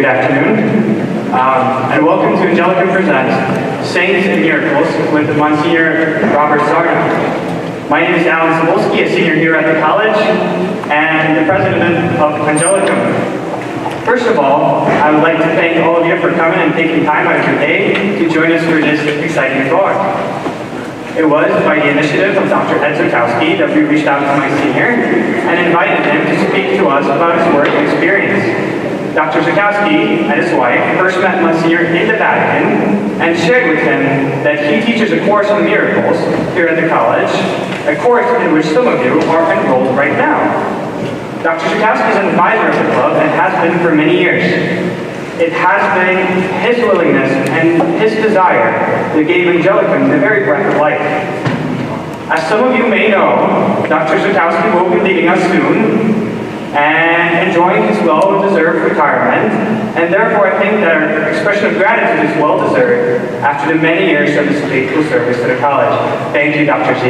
afternoon, and welcome to Angelicum Presents, Saints and Miracles with Msgr Robert Sarno. My name is Alan Cebulski, a senior here at the college, and the president of Angelicum. First of all, I would like to thank all of you for coming and taking time out of your day to join us for this exciting talk. It was by the initiative of Dr. Ed Zukowski that we reached out to Msgr and invited him to speak to us about his work and experience. Dr. Zukowski and his wife first met Msgr in the Vatican and shared with him that he teaches a course on miracles here at the college, a course in which some of you are enrolled right now. Dr. Zukowski is an advisor of the club and has been for many years. It has been his willingness and his desire that gave Angelicum the very breath of life. As some of you may know, Dr. Zukowski will be leaving us soon and enjoying his well-deserved retirement, and therefore I think that our expression of gratitude is well-deserved after the many years of his faithful service to the college. Thank you, Dr. Z.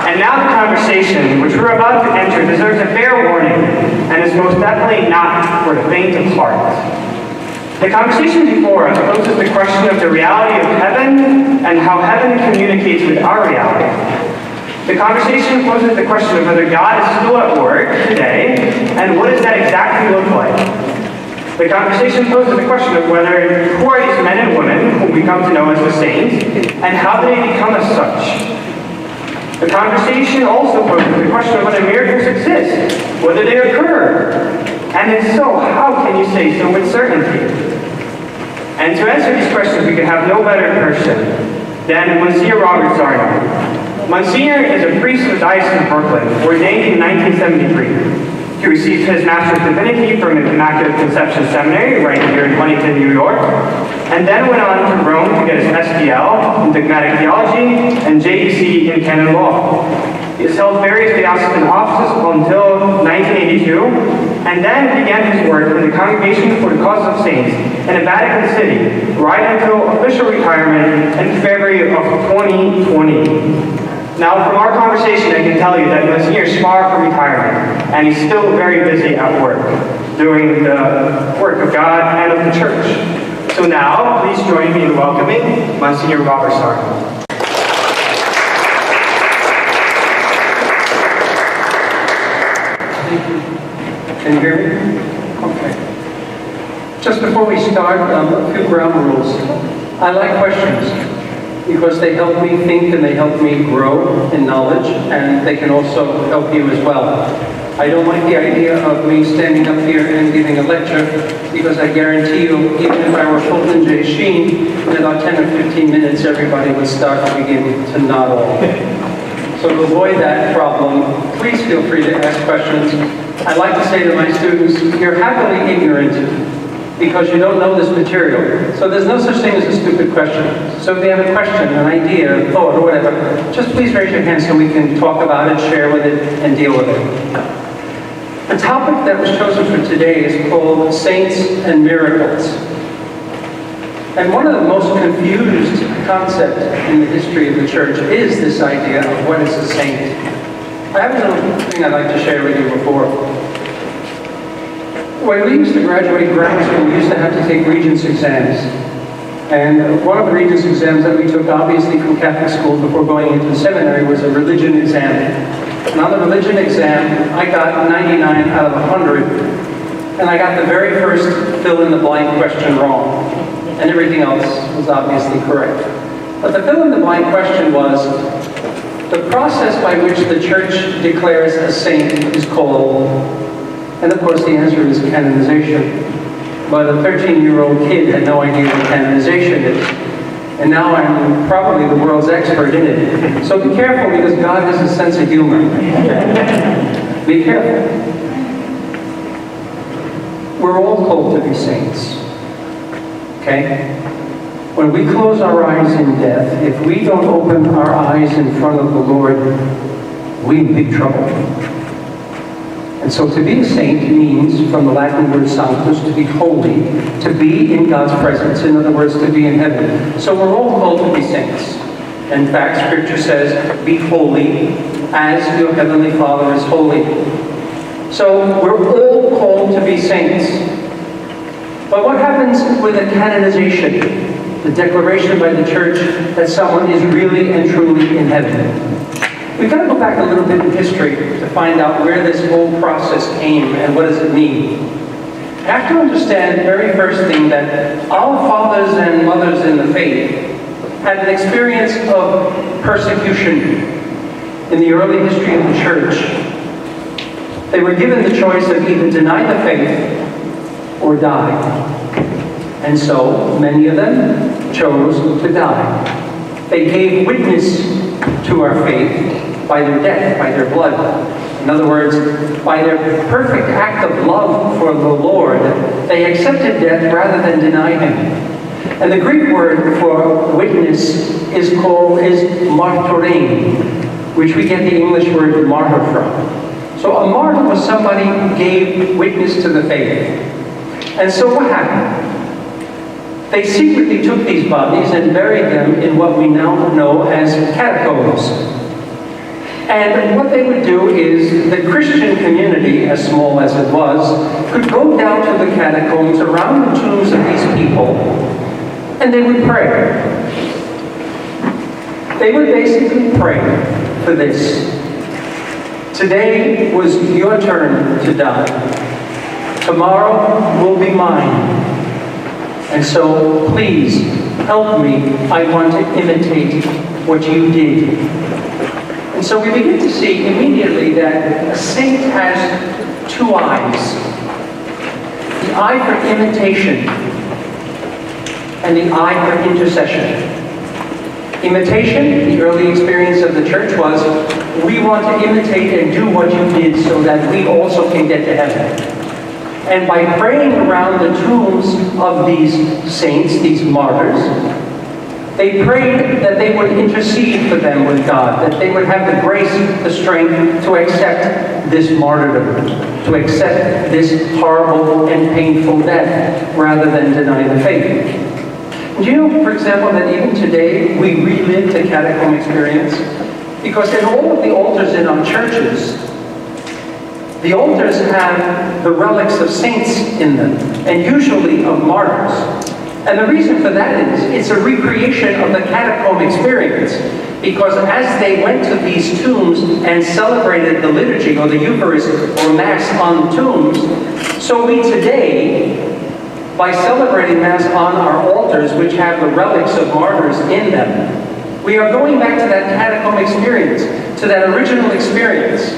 And now the conversation, which we're about to enter, deserves a fair warning, and is most definitely not for the faint of heart. The conversation before us poses the question of the reality of heaven and how heaven communicates with our reality. The conversation poses the question of whether God is still at work today, and what does that exactly look like? The conversation poses the question of whether who are these men and women whom we come to know as the saints, and how do they become as such? The conversation also poses the question of whether miracles exist, whether they occur, and if so, how can you say so with certainty? And to answer these questions, we could have no better person than Msgr Robert Sarno. Msgr is a priest of the Diocese of Brooklyn, ordained in 1973. He received his Master of Divinity from the Immaculate Conception Seminary right here in Huntington, New York, and then went on to Rome to get his SDL in Dogmatic Theology and JDC in Canon Law. He has held various diocesan offices until 1982, and then began his work in the Congregation for the Cause of Saints in Vatican City, right until official retirement in February of 2020. Now, from our conversation, I can tell you that Msgr is far from retirement, and he's still very busy at work, doing the work of God and of the Church. So now, please join me in welcoming Msgr Robert Sarno. Can you hear me? Okay. Just before we start, a few ground rules. I like questions because they help me think and they help me grow in knowledge, and they can also help you as well. I don't like the idea of me standing up here and giving a lecture, because I guarantee you, even if I were Fulton J. Sheen, in about 10 or 15 minutes, everybody would start to begin to nod off. So to avoid that problem, please feel free to ask questions. I like to say to my students, you're happily ignorant because you don't know this material. So there's no such thing as a stupid question. So if you have a question, an idea, a thought, or whatever, just please raise your hand so we can talk about it, share with it, and deal with it. The topic that was chosen for today is called Saints and Miracles. And one of the most confused concepts in the history of the Church is this idea of what is a saint. I have a little thing I'd like to share with you before. When we used to graduate grammar school, we used to have to take Regents exams. And one of the Regents exams that we took, obviously from Catholic school before going into the seminary, was a religion exam. And on the religion exam, I got 99 out of 100. And I got the very first fill-in-the-blank question wrong. And everything else was obviously correct. But the fill-in-the-blank question was, the process by which the Church declares a saint is called, and of course the answer is canonization. But a 13-year-old kid had no idea what canonization is. And now I'm probably the world's expert in it. So be careful, because God has a sense of humor. Be careful. We're all called to be saints. Okay? When we close our eyes in death, if we don't open our eyes in front of the Lord, we're in big trouble. And so to be a saint means, from the Latin word sanctus, to be holy, to be in God's presence. In other words, to be in heaven. So we're all called to be saints. In fact, Scripture says, be holy as your heavenly Father is holy. So we're all called to be saints. But what happens with a canonization, the declaration by the church that someone is really and truly in heaven? We've got to go back a little bit in history to find out where this whole process came and what does it mean. You have to understand the very first thing that our fathers and mothers in the faith had an experience of persecution in the early history of the church. They were given the choice of either deny the faith or die. And so many of them chose to die. They gave witness to our faith by their death, by their blood. In other words, by their perfect act of love for the Lord, they accepted death rather than deny Him. And the Greek word for witness is martyrein, which we get the English word martyr from. So a martyr was somebody who gave witness to the faith. And so what happened? They secretly took these bodies and buried them in what we now know as catacombs. And what they would do is the Christian community, as small as it was, could go down to the catacombs around the tombs of these people, and they would pray. They would basically pray for this. Today was your turn to die. Tomorrow will be mine. And so, please, help me. I want to imitate what you did. And so we begin to see immediately that a saint has two eyes. The eye for imitation and the eye for intercession. Imitation, the early experience of the church was, we want to imitate and do what you did so that we also can get to heaven. And by praying around the tombs of these saints, these martyrs, they prayed that they would intercede for them with God, that they would have the grace, the strength to accept this martyrdom, to accept this horrible and painful death, rather than deny the faith. Do you know, for example, that even today we relive the catacomb experience? Because in all of the altars in our churches, the altars have the relics of saints in them, and usually of martyrs. And the reason for that is, it's a recreation of the catacomb experience. Because as they went to these tombs and celebrated the liturgy, or the Eucharist, or Mass on the tombs, so we today, by celebrating Mass on our altars, which have the relics of martyrs in them, we are going back to that catacomb experience, to that original experience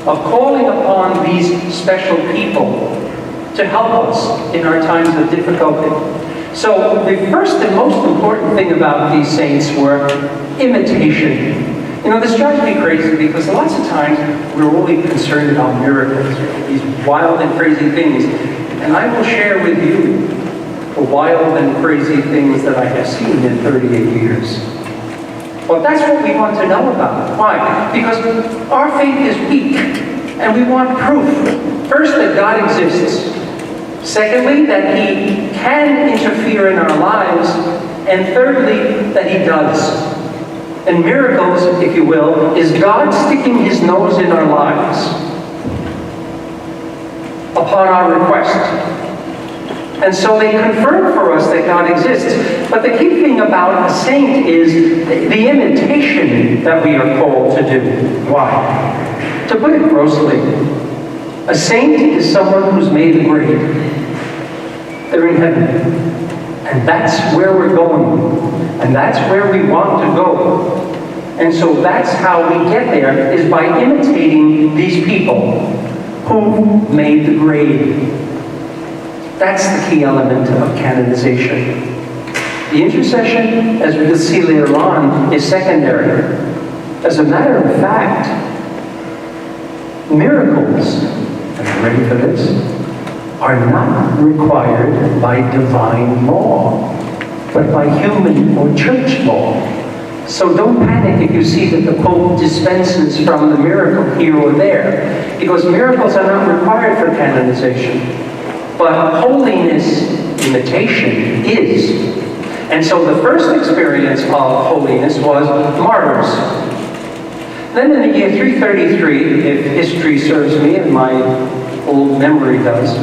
of calling upon these special people to help us in our times of difficulty. So the first and most important thing about these saints were imitation. You know, this drives me crazy because lots of times we're really concerned about miracles, these wild and crazy things. And I will share with you the wild and crazy things that I have seen in 38 years. Well, that's what we want to know about. Why? Because our faith is weak, and we want proof. First, that God exists. Secondly, that He can interfere in our lives. And thirdly, that He does. And miracles, if you will, is God sticking His nose in our lives upon our request. And so they confirm for us that God exists. But the key thing about a saint is the imitation that we are called to do. Why? To put it grossly, a saint is someone who's made the grade. They're in heaven. And that's where we're going. And that's where we want to go. And so that's how we get there, is by imitating these people who made the grade. That's the key element of canonization. The intercession, as we will see later on, is secondary. As a matter of fact, miracles, are you ready for this, are not required by divine law, but by human or church law. So don't panic if you see that the Pope dispenses from the miracle here or there, because miracles are not required for canonization. But holiness imitation is. And so the first experience of holiness was martyrs. Then in the year 333, if history serves me and my old memory does,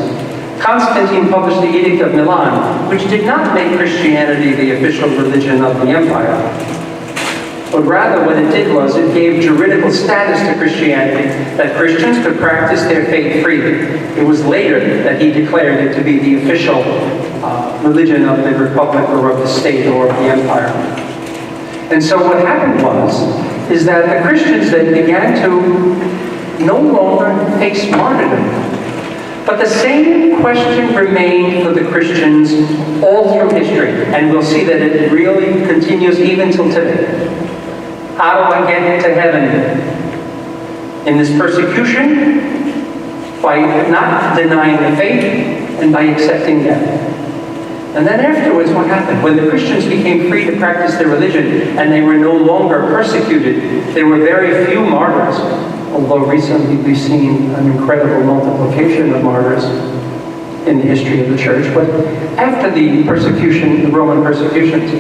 Constantine published the Edict of Milan, which did not make Christianity the official religion of the empire. But rather what it did was it gave juridical status to Christianity, that Christians could practice their faith freely. It was later that he declared it to be the official religion of the republic or of the state or of the empire. And so what happened is that the Christians then began to no longer face martyrdom. But the same question remained for the Christians all through history. And we'll see that it really continues even till today. How do I get to heaven? In this persecution, by not denying the faith and by accepting death. And then afterwards, what happened? When the Christians became free to practice their religion and they were no longer persecuted, there were very few martyrs. Although recently we've seen an incredible multiplication of martyrs in the history of the church. But after the persecution, the Roman persecutions,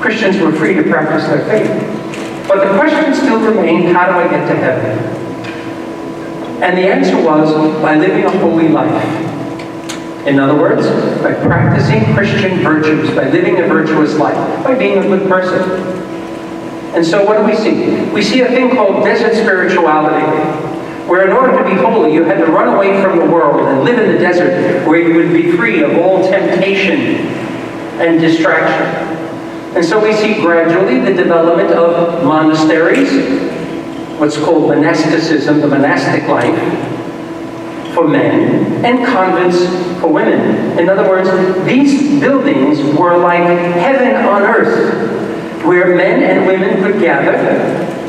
Christians were free to practice their faith. But the question still remained, how do I get to heaven? And the answer was, by living a holy life. In other words, by practicing Christian virtues, by living a virtuous life, by being a good person. And so what do we see? We see a thing called desert spirituality, where in order to be holy, you had to run away from the world and live in the desert, where you would be free of all temptation and distraction. And so we see gradually the development of monasteries, what's called monasticism, the monastic life, for men, and convents for women. In other words, these buildings were like heaven on earth, where men and women could gather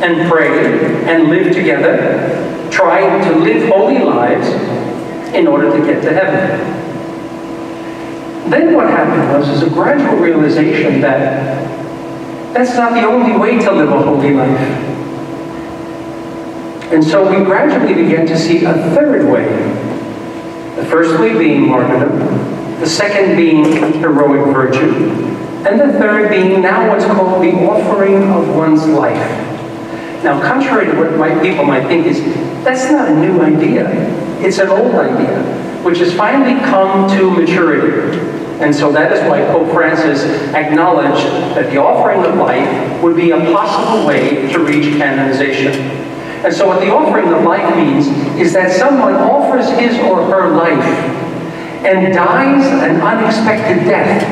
and pray and live together, trying to live holy lives in order to get to heaven. Then what happened was a gradual realization that that's not the only way to live a holy life. And so we gradually began to see a third way. The first way being martyrdom, the second being heroic virtue, and the third being now what's called the offering of one's life. Now, contrary to what people might think, that's not a new idea. It's an old idea, which has finally come to maturity. And so that is why Pope Francis acknowledged that the offering of life would be a possible way to reach canonization. And so what the offering of life means is that someone offers his or her life and dies an unexpected death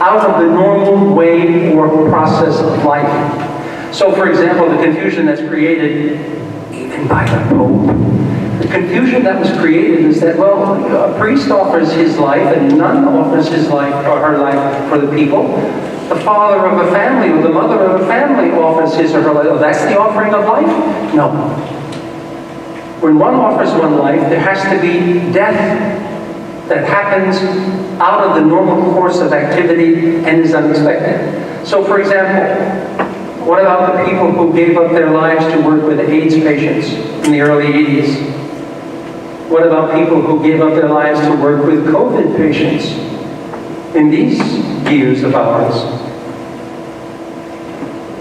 out of the normal way or process of life. So, for example, the confusion that's created even by the Pope, the confusion that was created is that, well, a priest offers his life and a nun offers his life or her life for the people. The father of a family or the mother of a family offers his or her life. Oh, that's the offering of life? No. When one offers one life, there has to be death that happens out of the normal course of activity and is unexpected. So, for example, what about the people who gave up their lives to work with AIDS patients in the early 80s? What about people who gave up their lives to work with COVID patients in these years of ours?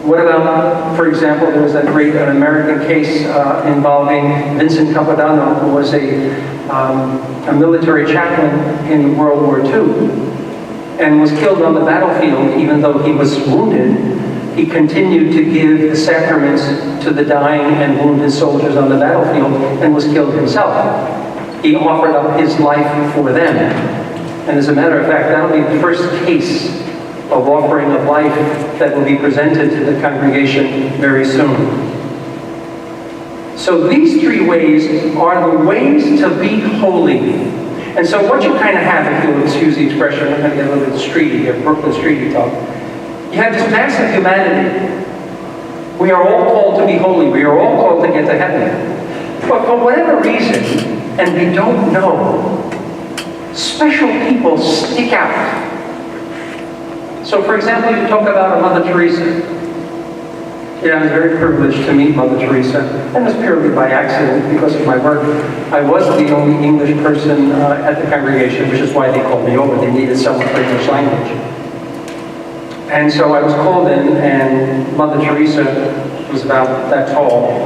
What about, for example, there was an American case involving Vincent Capodanno, who was a military chaplain in World War II and was killed on the battlefield. Even though he was wounded, he continued to give the sacraments to the dying and wounded soldiers on the battlefield and was killed himself. He offered up his life for them. And as a matter of fact, that'll be the first case of offering of life that will be presented to the congregation very soon. So these three ways are the ways to be holy. And so what you kind of have, if you'll excuse the expression, I'm going to get a little bit streety here, Brooklyn streety talk. You have this massive humanity. We are all called to be holy. We are all called to get to heaven. But for whatever reason, and we don't know, special people stick out. So, for example, you talk about a Mother Teresa. Yeah, I was very privileged to meet Mother Teresa, and it was purely by accident because of my work. I was the only English person at the congregation, which is why they called me over. They needed someone for English language. And so I was called in, and Mother Teresa, who was about that tall,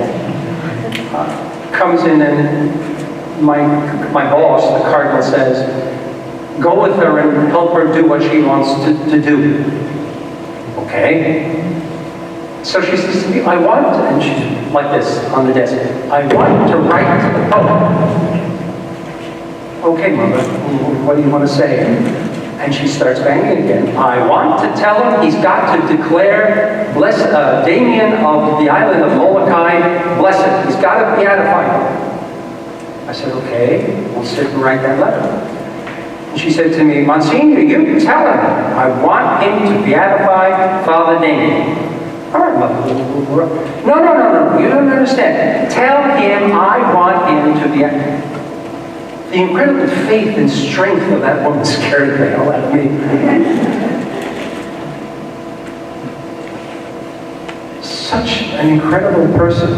comes in, and my boss, the cardinal, says, go with her and help her do what she wants to do. Okay. So she says to me, I want, and she's like this on the desk, I want to write to the Pope. Okay, Mother, what do you want to say? And she starts banging again. I want to tell him he's got to declare Damien of the island of Molokai blessed. He's got to beatify him. I said, okay, we'll sit and write that letter. And she said to me, Monsignor, you tell him I want him to beatify Father Damien. All right, Mother. No, you don't understand. Tell him I want him to beatify. The incredible faith and strength of that woman scared the hell out of me. Such an incredible person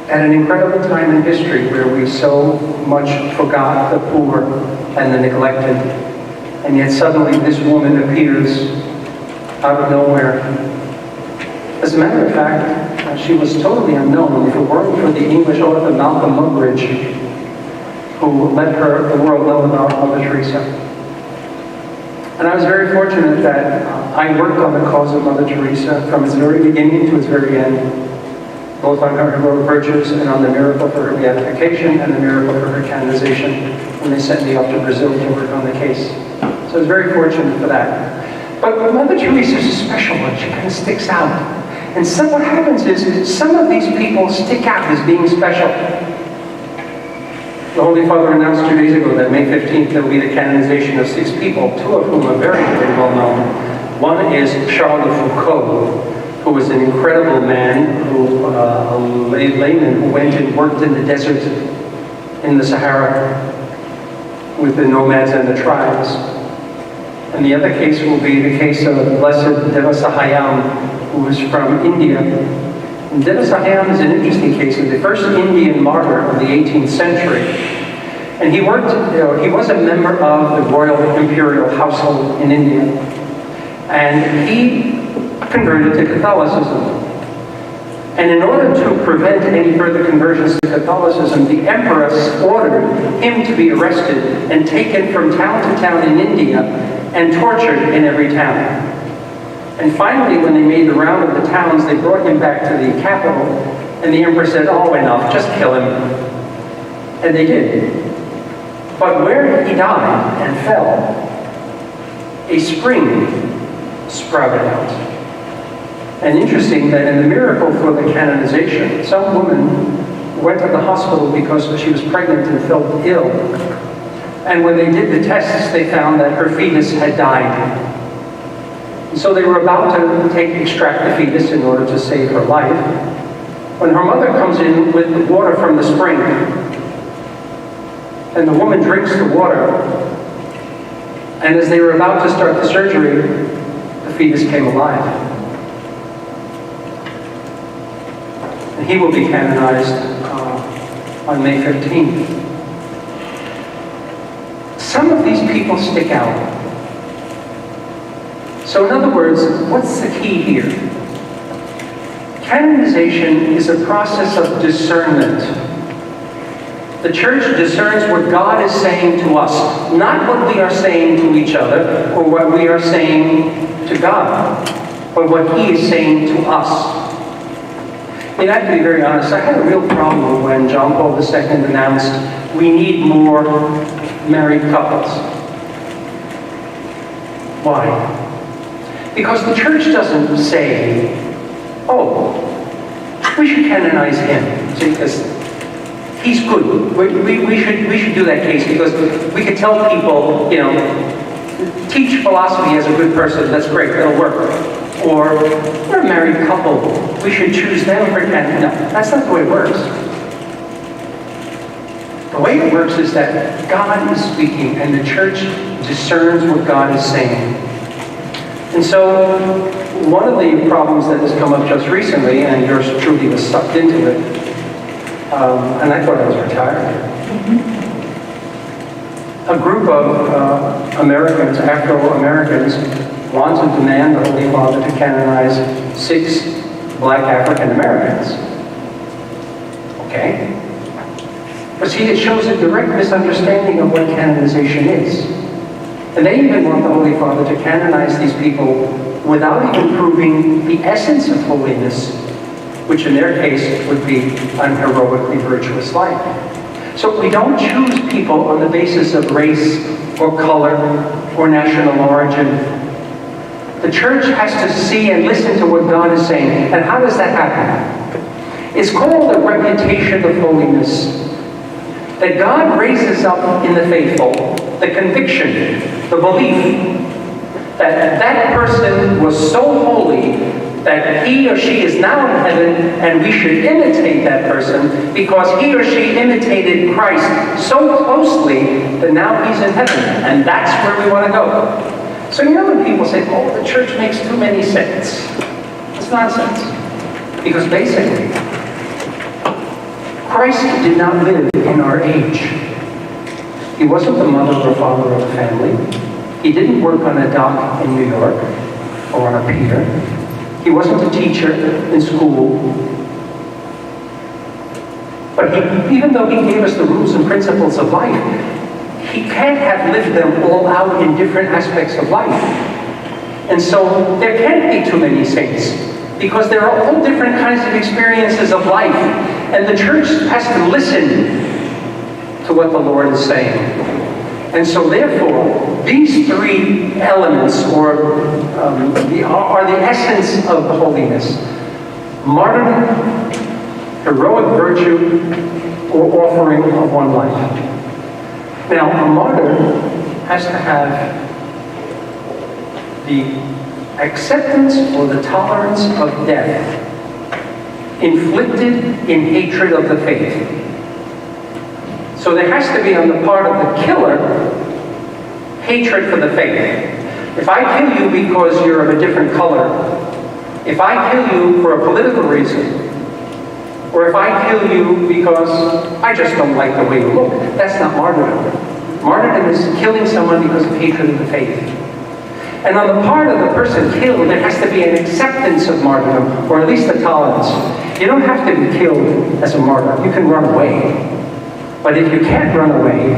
at an incredible time in history where we so much forgot the poor and the neglected, and yet suddenly this woman appears out of nowhere. As a matter of fact, she was totally unknown if it weren't for the English author Malcolm Muggeridge, who let the world know about Mother Teresa. And I was very fortunate that I worked on the cause of Mother Teresa from its very beginning to its very end, both on her heroic virtues and on the miracle for her beatification and the miracle for her canonization when they sent me off to Brazil to work on the case. So I was very fortunate for that. But Mother Teresa is a special one. She kind of sticks out. And so what happens is some of these people stick out as being special. The Holy Father announced 2 days ago that May 15th there will be the canonization of 6 people, 2 of whom are very, very well known. One is Charles de Foucault, who was an incredible man, a layman who went and worked in the desert in the Sahara with the nomads and the tribes. And the other case will be the case of the Blessed Devasahayam, who was from India. And Devasahayam is an interesting case. He was the first Indian martyr of the 18th century. And he was a member of the royal imperial household in India. And he converted to Catholicism. And in order to prevent any further conversions to Catholicism, the empress ordered him to be arrested and taken from town to town in India and tortured in every town. And finally, when they made the round of the towns, they brought him back to the capital, and the emperor said, oh, enough, just kill him. And they did. But where he died and fell, a spring sprouted out. And interesting that in the miracle for the canonization, some woman went to the hospital because she was pregnant and felt ill. And when they did the tests, they found that her fetus had died. So they were about to extract the fetus in order to save her life, when her mother comes in with the water from the spring. And the woman drinks the water. And as they were about to start the surgery, the fetus came alive. And he will be canonized on May 15th. Some of these people stick out. So in other words, what's the key here? Canonization is a process of discernment. The church discerns what God is saying to us, not what we are saying to each other or what we are saying to God, but what He is saying to us. I mean, I have to be very honest, I had a real problem when John Paul II announced we need more married couples. Why? Because the church doesn't say, oh, we should canonize him, because he's good. We should do that case because we could tell people, teach philosophy as a good person, that's great, that'll work. Or, we're a married couple, we should choose them for canon. No, that's not the way it works. The way it works is that God is speaking and the church discerns what God is saying. And so, one of the problems that has come up just recently, and yours truly was sucked into it, and I thought I was retired. a group of Americans, Afro-Americans, want to demand the Holy Father to canonize 6 black African-Americans. Okay? But see, it shows a direct misunderstanding of what canonization is. And they even want the Holy Father to canonize these people without even proving the essence of holiness, which in their case would be an heroically virtuous life. So we don't choose people on the basis of race or color or national origin. The church has to see and listen to what God is saying. And how does that happen? It's called the reputation of holiness. That God raises up in the faithful the conviction, the belief that that person was so holy that he or she is now in heaven and we should imitate that person because he or she imitated Christ so closely that now he's in heaven. And that's where we want to go. So you know when people say, oh, the church makes too many saints. It's nonsense. Because basically, Christ did not live in our age. He wasn't the mother or father of a family. He didn't work on a dock in New York or on a pier. He wasn't a teacher in school. But even though he gave us the rules and principles of life, he can't have lived them all out in different aspects of life. And so there can't be too many saints, because there are all different kinds of experiences of life. And the church has to listen to what the Lord is saying. And so therefore, these 3 elements are the essence of holiness. Martyrdom, heroic virtue, or offering of one life. Now, a martyr has to have the acceptance or the tolerance of death inflicted in hatred of the faith. So there has to be on the part of the killer hatred for the faith. If I kill you because you're of a different color, if I kill you for a political reason, or if I kill you because I just don't like the way you look, that's not martyrdom. Martyrdom is killing someone because of hatred of the faith. And on the part of the person killed, there has to be an acceptance of martyrdom, or at least a tolerance. You don't have to be killed as a martyr. You can run away. But if you can't run away,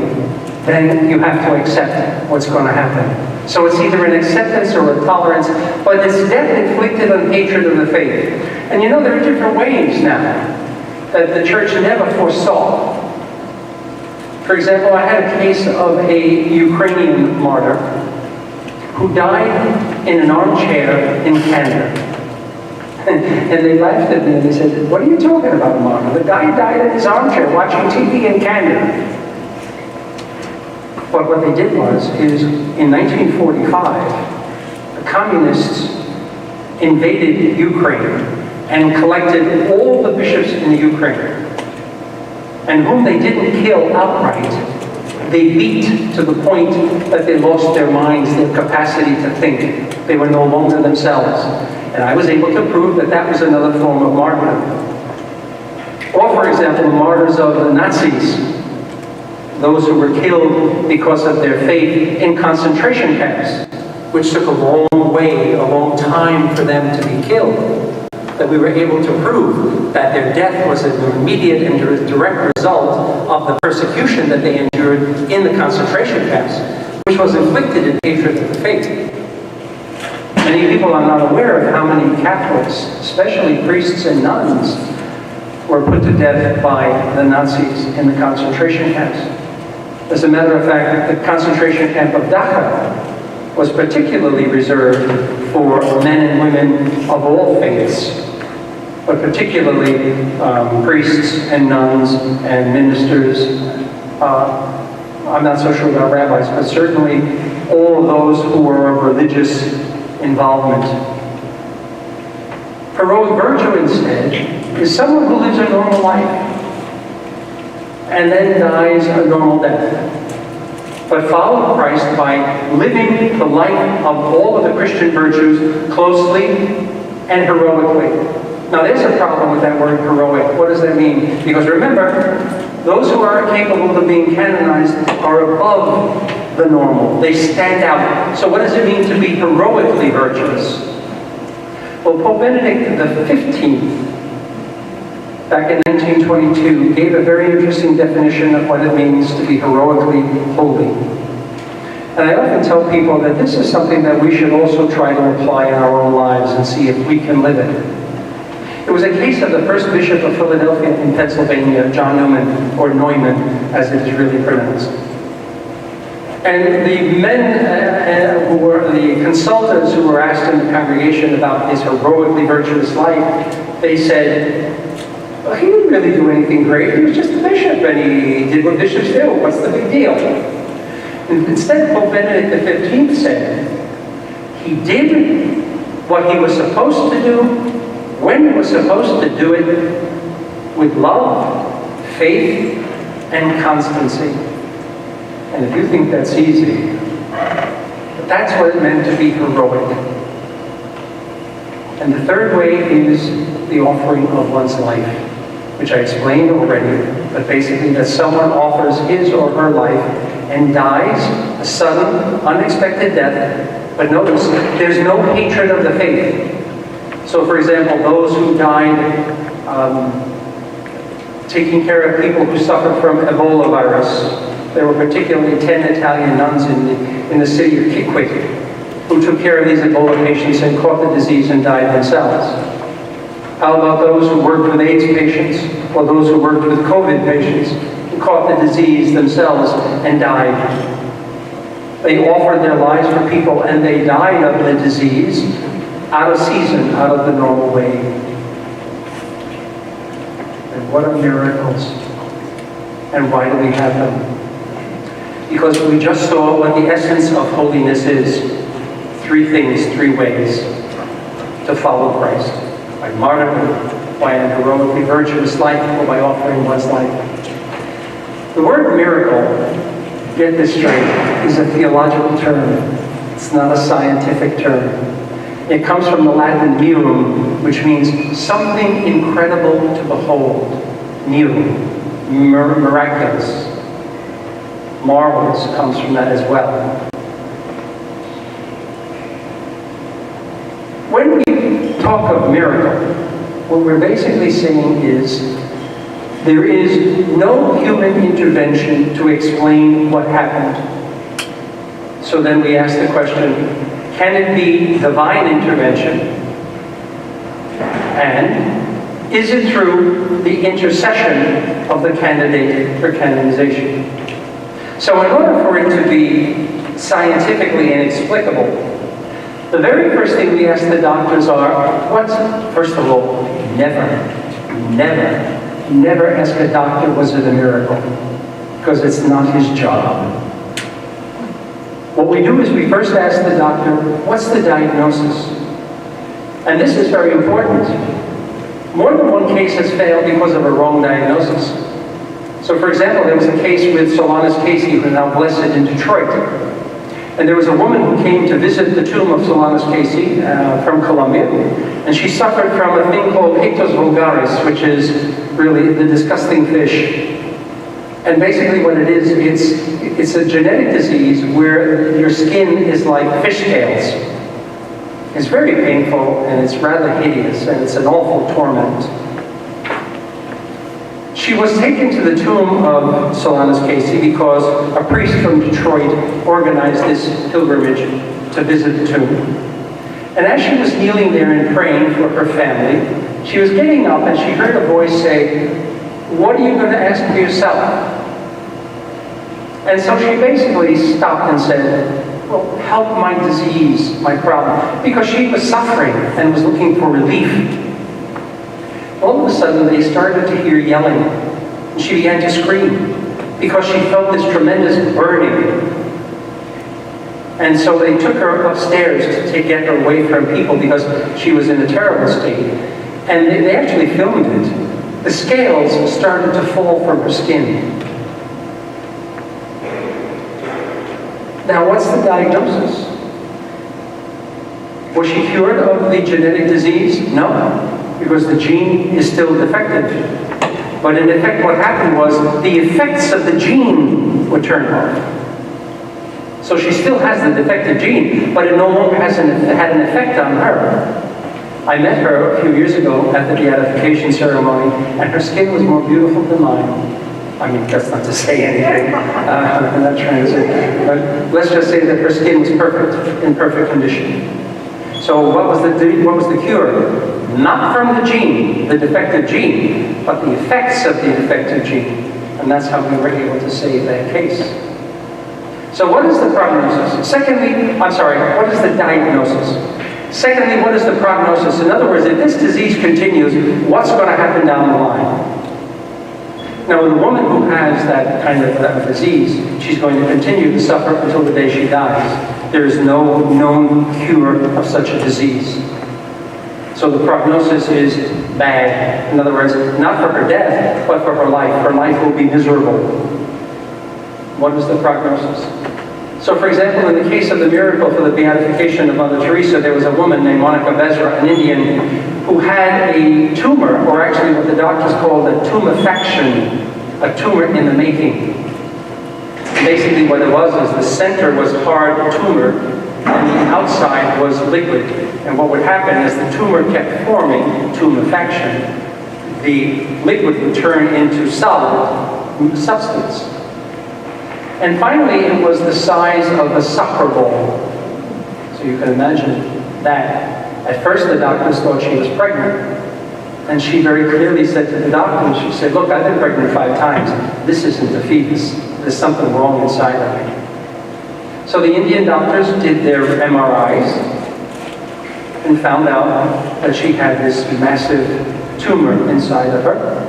then you have to accept what's going to happen. So it's either an acceptance or a tolerance, but it's death inflicted on hatred of the faith. And you know, there are different ways now that the church never foresaw. For example, I had a case of a Ukrainian martyr who died in an armchair in Canada. And they laughed at me and they said, what are you talking about, martyr? The guy died in his armchair watching TV in Canada. But what they did is in 1945, the communists invaded Ukraine and collected all the bishops in the Ukraine. And whom they didn't kill outright, they beat to the point that they lost their minds, their capacity to think. They were no longer themselves. And I was able to prove that that was another form of martyrdom. Or, for example, the martyrs of the Nazis, those who were killed because of their faith in concentration camps, which took a long time for them to be killed. That we were able to prove that their death was an immediate and direct result of the persecution that they endured in the concentration camps, which was inflicted in hatred of the faith. Many people are not aware of how many Catholics, especially priests and nuns, were put to death by the Nazis in the concentration camps. As a matter of fact, the concentration camp of Dachau was particularly reserved for men and women of all faiths, but particularly priests and nuns and ministers. I'm not so sure about rabbis, but certainly all of those who were of religious involvement. Heroic virtue, instead, is someone who lives a normal life and then dies a normal death, but follow Christ by living the life of all of the Christian virtues closely and heroically. Now there's a problem with that word heroic. What does that mean? Because remember, Those who aren't capable of being canonized are above the normal. They stand out. So what does it mean to be heroically virtuous? Well, Pope Benedict XV, back in 1922, gave a very interesting definition of what it means to be heroically holy. And I often tell people that this is something that we should also try to apply in our own lives and see if we can live it. It was a case of the first bishop of Philadelphia in Pennsylvania, John Newman, or Neumann, as it is really pronounced. And the men who were the consultants who were asked in the congregation about his heroically virtuous life, they said, well, he didn't really do anything great. He was just a bishop, and he did what bishops do. What's the big deal? And instead, Pope Benedict XV said, he did what he was supposed to do, when he was supposed to do it, with love, faith, and constancy. And if you think that's easy, that's what it meant to be heroic. And the third way is the offering of one's life, which I explained already, but basically that someone offers his or her life and dies a sudden, unexpected death. But notice, there's no hatred of the faith. So, for example, those who died taking care of people who suffered from Ebola virus. There were particularly 10 Italian nuns in the city of Kikwit who took care of these Ebola patients and caught the disease and died themselves. How about those who worked with AIDS patients, or those who worked with COVID patients who caught the disease themselves and died? They offered their lives for people and they died of the disease out of season, out of the normal way. And what are miracles? And why do we have them? Because we just saw what the essence of holiness is. 3 things, 3 ways to follow Christ. By martyrdom, by an heroically virtuous life, or by offering one's life. The word miracle, get this straight, is a theological term. It's not a scientific term. It comes from the Latin mirum, which means something incredible to behold. New, miraculous. Marvelous comes from that as well. When we talk of miracle, what we're basically saying is there is no human intervention to explain what happened. So then we ask the question, can it be divine intervention? And is it through the intercession of the candidate for canonization? So in order for it to be scientifically inexplicable, the very first thing we ask the doctors first of all, never ask a doctor, was it a miracle? Because it's not his job. What we do is we first ask the doctor, what's the diagnosis? And this is very important. More than one case has failed because of a wrong diagnosis. So for example, there was a case with Solanus Casey, who is now blessed in Detroit. And there was a woman who came to visit the tomb of Solanus Casey from Colombia. And she suffered from a thing called Ictus vulgaris, which is really the disgusting fish. And basically what it is, it's a genetic disease where your skin is like fish scales. It's very painful and it's rather hideous and it's an awful torment. She was taken to the tomb of Solanus Casey because a priest from Detroit organized this pilgrimage to visit the tomb. And as she was kneeling there and praying for her family, she was getting up and she heard a voice say, "What are you going to ask for yourself?" And so she basically stopped and said, "Well, help my disease, my problem," because she was suffering and was looking for relief. All of a sudden, they started to hear yelling, and she began to scream because she felt this tremendous burning. And so they took her upstairs to get her away from people because she was in a terrible state. And they actually filmed it. The scales started to fall from her skin. Now, what's the diagnosis? Was she cured of the genetic disease? No, because the gene is still defective. But in effect, what happened was the effects of the gene were turned off. So she still has the defective gene, but it no longer had an effect on her. I met her a few years ago at the beatification ceremony, and her skin was more beautiful than mine. I mean, that's not to say anything. I'm not trying to say, but let's just say that her skin was perfect, in perfect condition. So what was the cure? Not from the gene, the defective gene, but the effects of the defective gene. And that's how we were able to save that case. So what is the prognosis? What is the diagnosis? Secondly, what is the prognosis? In other words, if this disease continues, what's going to happen down the line? Now, the woman who has that kind of disease, she's going to continue to suffer until the day she dies. There is no known cure of such a disease. So the prognosis is bad. In other words, not for her death, but for her life. Her life will be miserable. What is the prognosis? So, for example, in the case of the miracle for the beatification of Mother Teresa, there was a woman named Monica Bezra, an Indian, who had a tumor, or actually what the doctors called a tumefaction, a tumor in the making. Basically what it was is the center was hard tumor, and the outside was liquid. And what would happen is the tumor kept forming tumefaction. The liquid would turn into solid substance. And finally, it was the size of a soccer ball. So you can imagine that. At first, the doctors thought she was pregnant. And she very clearly said to the doctor, she said, look, I've been pregnant 5 times. This isn't a fetus. There's something wrong inside of me. So the Indian doctors did their MRIs and found out that she had this massive tumor inside of her.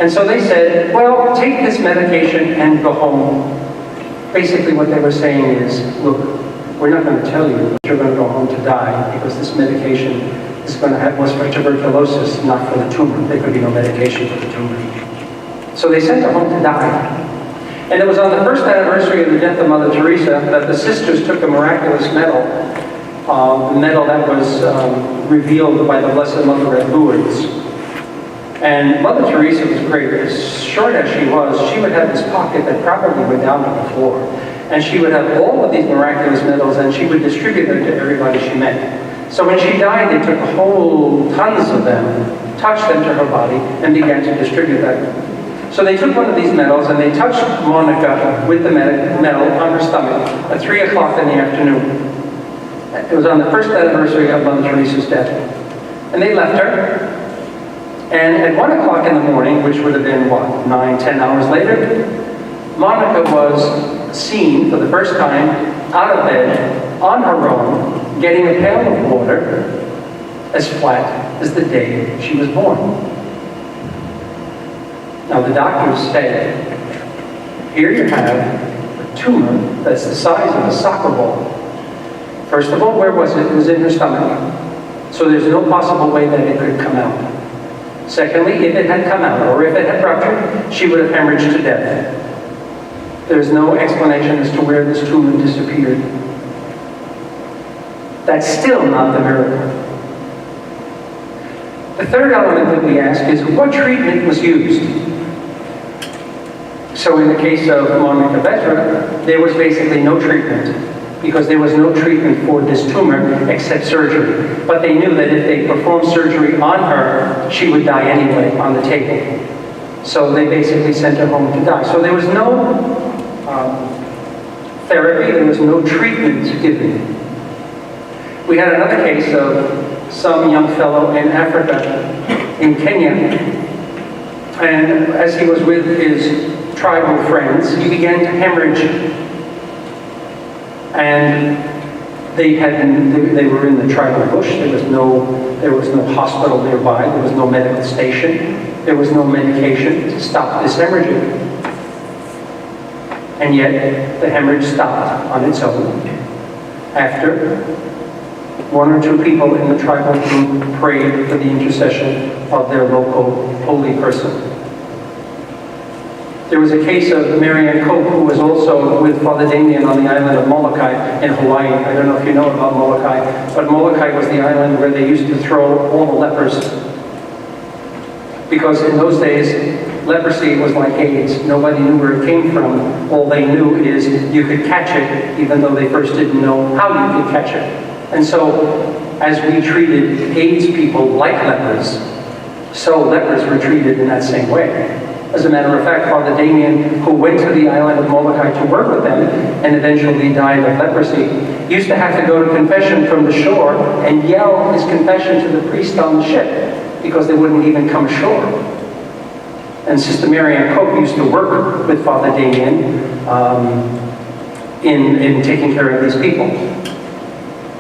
And so they said, well, take this medication and go home. Basically what they were saying is, look, we're not going to tell you that you're going to go home to die because this medication is going to have was for tuberculosis, not for the tumor. There could be no medication for the tumor. So they sent her home to die. And it was on the first anniversary of the death of Mother Teresa that the sisters took a miraculous medal, the medal that was revealed by the Blessed Mother at Lourdes. And Mother Teresa was great. As short as she was, she would have this pocket that probably went down to the floor. And she would have all of these miraculous medals, and she would distribute them to everybody she met. So when she died, they took tons of them, touched them to her body, and began to distribute them. So they took one of these medals, and they touched Monica with the medal on her stomach at 3 o'clock in the afternoon. It was on the first anniversary of Mother Teresa's death. And they left her. And at 1 o'clock in the morning, which would have been, 9-10 hours later, Monica was seen for the first time out of bed, on her own, getting a pail of water as flat as the day she was born. Now the doctors said, here you have a tumor that's the size of a soccer ball. First of all, where was it? It was in her stomach. So there's no possible way that it could come out. Secondly, if it had come out, or if it had ruptured, she would have hemorrhaged to death. There's no explanation as to where this tumor disappeared. That's still not the miracle. The third element that we ask is, what treatment was used? So in the case of Monica Bezra, there was basically no treatment, because there was no treatment for this tumor except surgery. But they knew that if they performed surgery on her, she would die anyway on the table. So they basically sent her home to die. So there was no therapy, there was no treatment given. We had another case of some young fellow in Africa, in Kenya, and as he was with his tribal friends, he began to hemorrhage. And they were in the tribal bush. There was no hospital nearby. There was no medical station. There was no medication to stop this hemorrhaging. And yet the hemorrhage stopped on its own after 1 or 2 people in the tribal group prayed for the intercession of their local holy person. There was a case of Marianne Cope, who was also with Father Damien on the island of Molokai in Hawaii. I don't know if you know about Molokai, but Molokai was the island where they used to throw all the lepers. Because in those days, leprosy was like AIDS. Nobody knew where it came from. All they knew is you could catch it, even though they first didn't know how you could catch it. And so, as we treated AIDS people like lepers, so lepers were treated in that same way. As a matter of fact, Father Damien, who went to the island of Molokai to work with them and eventually died of leprosy, used to have to go to confession from the shore and yell his confession to the priest on the ship because they wouldn't even come ashore. And Sister Marianne Cope used to work with Father Damien in taking care of these people.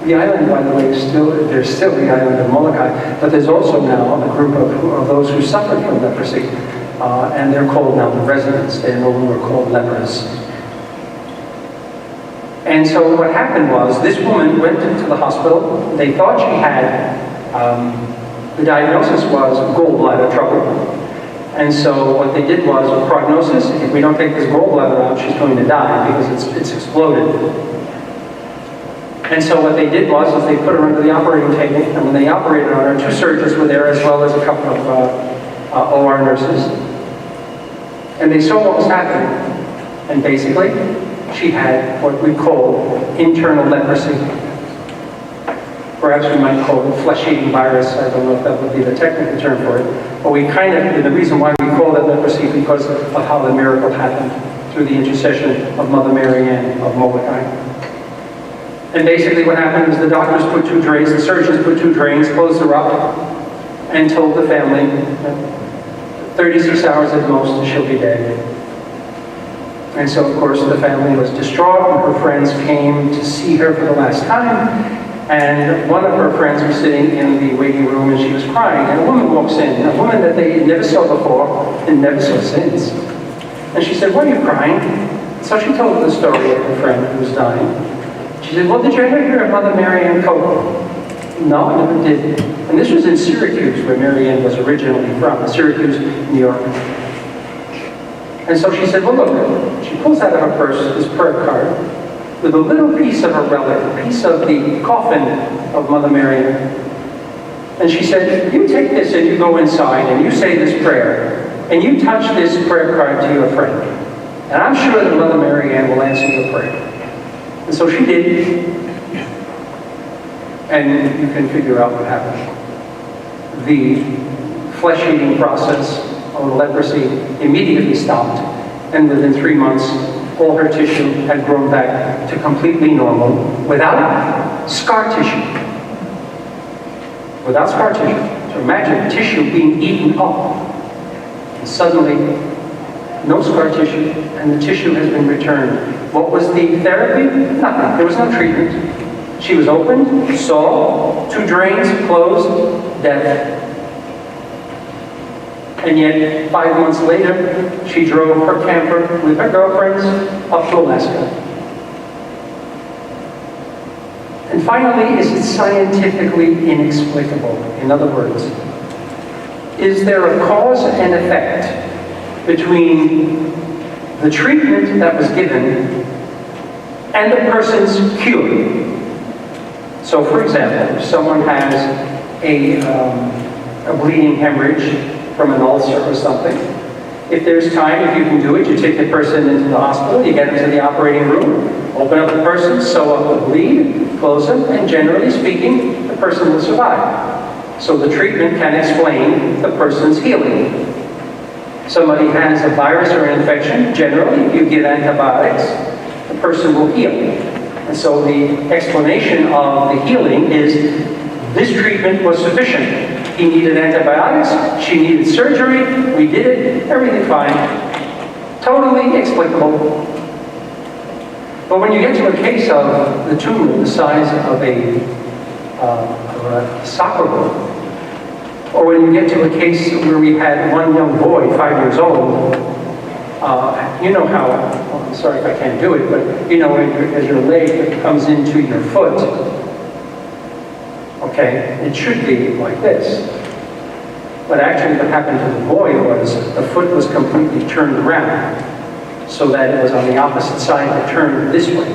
The island, by the way, there's still the island of Molokai, but there's also now a group of those who suffered from leprosy. And they're called now the residents. They're no longer called lepers. And so what happened was, this woman went into the hospital. They thought she had, the diagnosis was gallbladder trouble. And so what they did was, prognosis, if we don't take this gallbladder out, she's going to die because it's exploded. And so what they did was, they put her under the operating table, and when they operated on her, 2 surgeons were there, as well as a couple of OR nurses. And they saw what was happening. And basically, she had what we call internal leprosy. Perhaps we might call it flesh-eating virus. I don't know if that would be the technical term for it. But we the reason why we call it leprosy is because of how the miracle happened through the intercession of Mother Marianne of Molokai. And basically what happened is the doctors put 2 drains, the surgeons put 2 drains, closed her up, and told the family, 36 hours at most, she'll be dead. And so, of course, the family was distraught, and her friends came to see her for the last time. And one of her friends was sitting in the waiting room, and she was crying. And a woman walks in, a woman that they never saw before and never saw since. And she said, "Why are you crying?" So she told the story of her friend who was dying. She said, "Well, did you ever hear of Mother Marianne Cope?" "No, I never did." And this was in Syracuse, where Marianne was originally from, Syracuse, New York. And so she said, "Well, look," she pulls out of her purse this prayer card with a little piece of her relic, a piece of the coffin of Mother Marianne. And she said, "You take this and you go inside and you say this prayer, and you touch this prayer card to your friend. And I'm sure that Mother Marianne will answer your prayer." And so she did. And you can figure out what happened. The flesh-eating process of leprosy immediately stopped, and within 3 months, all her tissue had grown back to completely normal, without scar tissue. Without scar tissue. So imagine tissue being eaten up, and suddenly, no scar tissue, and the tissue has been returned. What was the therapy? Nothing. There was no treatment. She was opened, saw, 2 drains, closed, death. And yet, 5 months later, she drove her camper with her girlfriends up to Alaska. And finally, is it scientifically inexplicable? In other words, is there a cause and effect between the treatment that was given and the person's cure? So, for example, if someone has a bleeding hemorrhage from an ulcer or something, if there's time, if you can do it, you take the person into the hospital, you get them to the operating room, open up the person, sew up the bleed, close them, and generally speaking, the person will survive. So the treatment can explain the person's healing. Somebody has a virus or an infection, generally, if you give antibiotics, the person will heal. And so the explanation of the healing is this treatment was sufficient. He needed antibiotics, she needed surgery, we did it, everything fine. Totally explicable. But when you get to a case of the tumor the size of a soccer ball, or when you get to a case where we had one young boy, 5 years old, you know how, well, I'm sorry if I can't do it, but you know as your leg comes into your foot, okay, it should be like this. But actually what happened to the boy was the foot was completely turned around so that it was on the opposite side, it turned this way.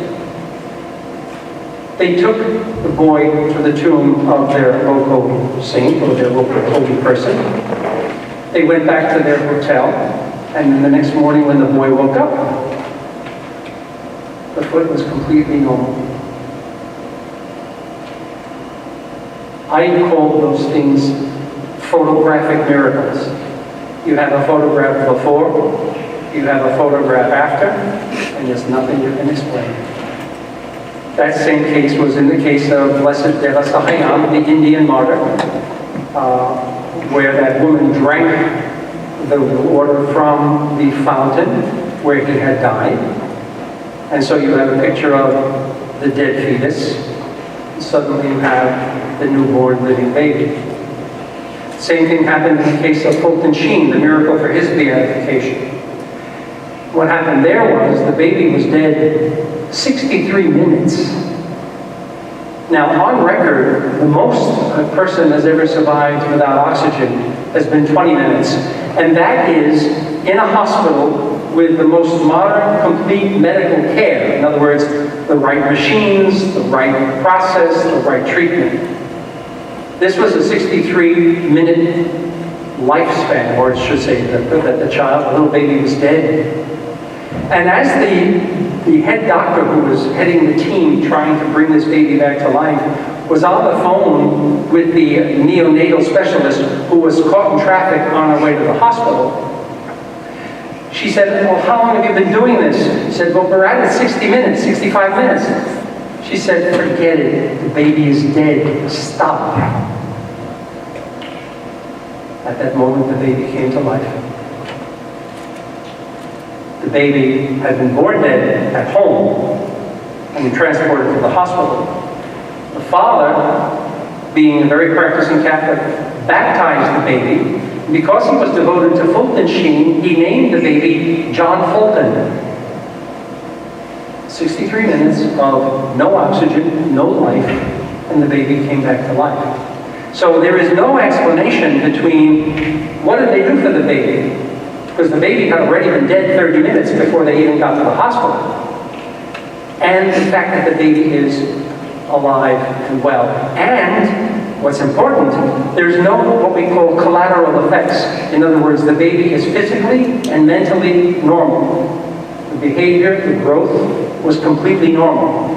They took the boy to the tomb of their local saint or their local holy person. They went back to their hotel. And then the next morning when the boy woke up, the foot was completely normal. I call those things photographic miracles. You have a photograph before, you have a photograph after, and there's nothing you can explain. That same case was in the case of Blessed Deva Sahayam, the Indian martyr, where that woman drank the water from the fountain where he had died. And so you have a picture of the dead fetus. Suddenly you have the newborn living baby. Same thing happened in the case of Fulton Sheen, the miracle for his beatification. What happened there was the baby was dead 63 minutes. Now, on record, the most a person has ever survived without oxygen has been 20 minutes. And that is in a hospital with the most modern, complete medical care. In other words, the right machines, the right process, the right treatment. This was a 63-minute lifespan, or I should say that the child, the little baby, was dead. And as the head doctor who was heading the team trying to bring this baby back to life was on the phone with the neonatal specialist who was caught in traffic on her way to the hospital, she said, well, how long have you been doing this? He said, well, we're at it 60 minutes, 65 minutes. She said, forget it, the baby is dead, stop. At that moment, the baby came to life. The baby had been born dead at home and transported to the hospital. The father, being a very practicing Catholic, baptized the baby. And because he was devoted to Fulton Sheen, he named the baby John Fulton. 63 minutes of no oxygen, no life, and the baby came back to life. So there is no explanation between what did they do for the baby, because the baby had already been dead 30 minutes before they even got to the hospital, and the fact that the baby is alive and well. And what's important, there's no what we call collateral effects. In other words, the baby is physically and mentally normal. The behavior, the growth was completely normal.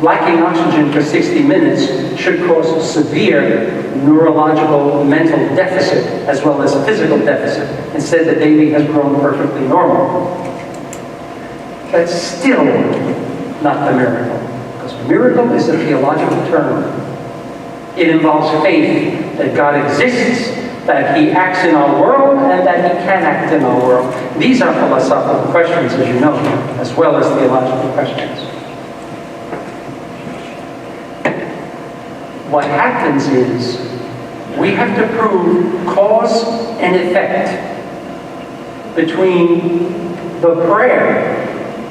Lacking oxygen for 60 minutes should cause severe neurological, mental deficit as well as physical deficit. Instead, the baby has grown perfectly normal. That's still not the miracle. Because miracle is a theological term. It involves faith that God exists, that He acts in our world, and that He can act in our world. These are philosophical questions, as you know, as well as theological questions. What happens is, we have to prove cause and effect between the prayer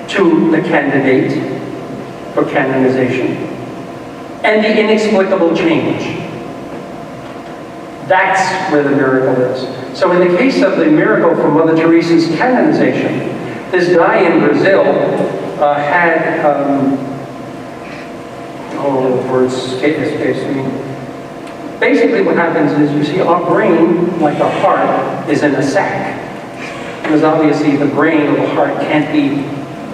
to the candidate for canonization and the inexplicable change. That's where the miracle is. So in the case of the miracle for Mother Teresa's canonization, this guy in Brazil had, words escapes me. Basically what happens is, you see, our brain, like the heart, is in a sack. Because obviously the brain or the heart can't be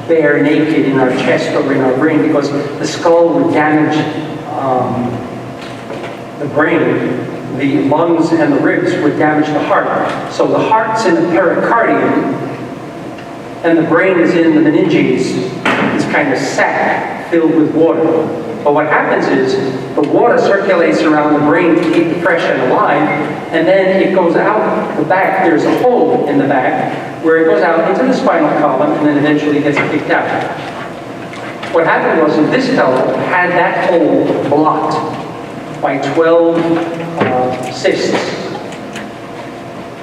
bare naked in our chest or in our brain, because the skull would damage the brain. The lungs and the ribs would damage the heart. So the heart's in the pericardium, and the brain is in the meninges, this kind of sac filled with water. But what happens is, the water circulates around the brain to keep it fresh and alive, and then it goes out the back. There's a hole in the back where it goes out into the spinal column and then eventually gets kicked out. What happened was that this fellow had that hole blocked by 12 cysts.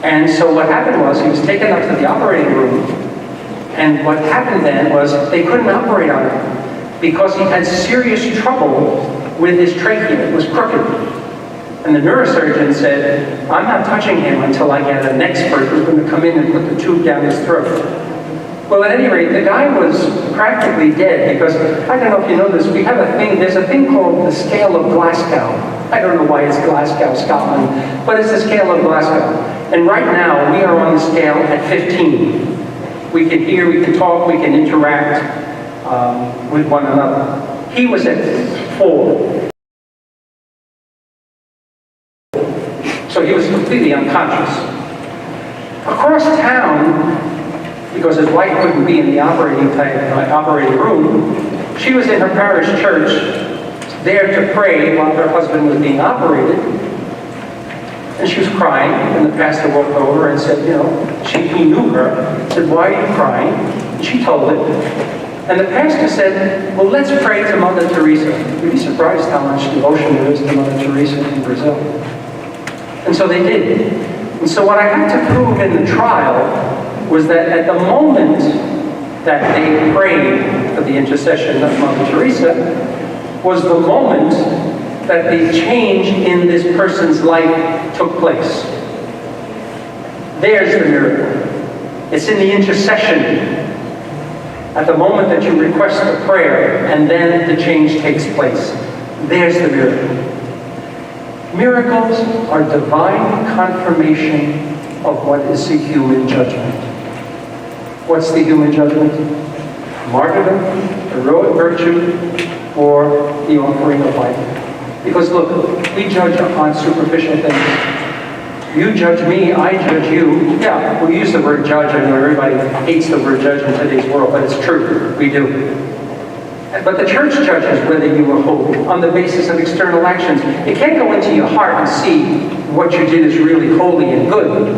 And so what happened was, he was taken up to the operating room, and what happened then was they couldn't operate on him because he had serious trouble with his trachea. It was crooked. And the neurosurgeon said, I'm not touching him until I get an expert who's going to come in and put the tube down his throat. Well, at any rate, the guy was practically dead, because, I don't know if you know this, we have a thing, there's a thing called the scale of Glasgow. I don't know why it's Glasgow, Scotland, but it's the scale of Glasgow. And right now, we are on the scale at 15. We can hear, we can talk, we can interact with one another. He was at 4. So he was completely unconscious. Across town, because his wife couldn't be in the operating room, she was in her parish church, there to pray while her husband was being operated. And she was crying, and the pastor walked over and said, he knew her, said, "Why are you crying?" And she told it. And the pastor said, "Well, let's pray to Mother Teresa." You'd be surprised how much devotion there is to Mother Teresa in Brazil. And so they did. And so what I had to prove in the trial was that at the moment that they prayed for the intercession of Mother Teresa was the moment that the change in this person's life took place. There's the miracle. It's in the intercession. At the moment that you request the prayer, and then the change takes place. There's the miracle. Miracles are divine confirmation of what is the human judgment. What's the human judgment? Martyrdom, heroic virtue, or the offering of life. Because look, we judge on superficial things. You judge me, I judge you. Yeah, we use the word judge. I know everybody hates the word judge in today's world, but it's true. We do. But the church judges whether you are holy on the basis of external actions. It can't go into your heart and see what you did is really holy and good.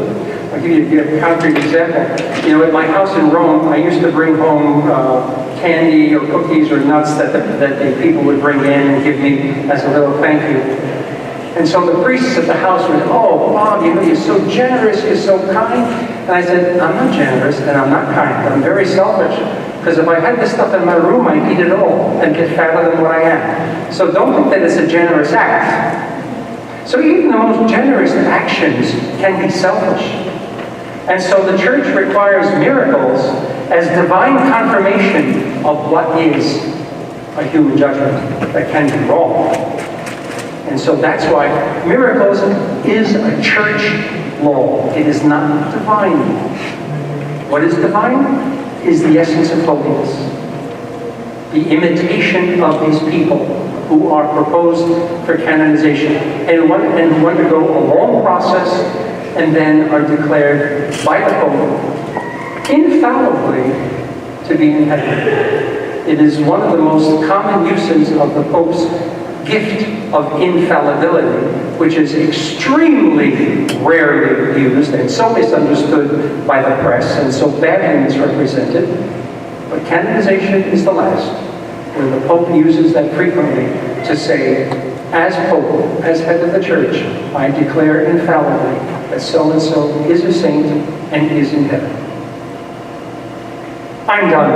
I'll give you a concrete example. At my house in Rome, I used to bring home candy or cookies or nuts that the people would bring in and give me as a little thank you. And so the priests at the house would, "Oh, Bob, you're so generous, you're so kind." And I said, "I'm not generous and I'm not kind. I'm very selfish. Because if I had this stuff in my room, I'd eat it all and get fatter than what I am. So don't think that it's a generous act." So even the most generous actions can be selfish. And so the church requires miracles as divine confirmation of what is a human judgment that can be wrong. And so that's why miracles is a church law. It is not divine. What is divine? Is the essence of holiness. The imitation of these people who are proposed for canonization and who undergo a long process and then are declared by the Pope infallibly to be in heaven. It is one of the most common uses of the Pope's gift of infallibility, which is extremely rarely used and so misunderstood by the press and so badly misrepresented. But canonization is the last, where the Pope uses that frequently to say, as Pope, as head of the Church, I declare infallibly that so-and-so is a saint and is in heaven. I'm done.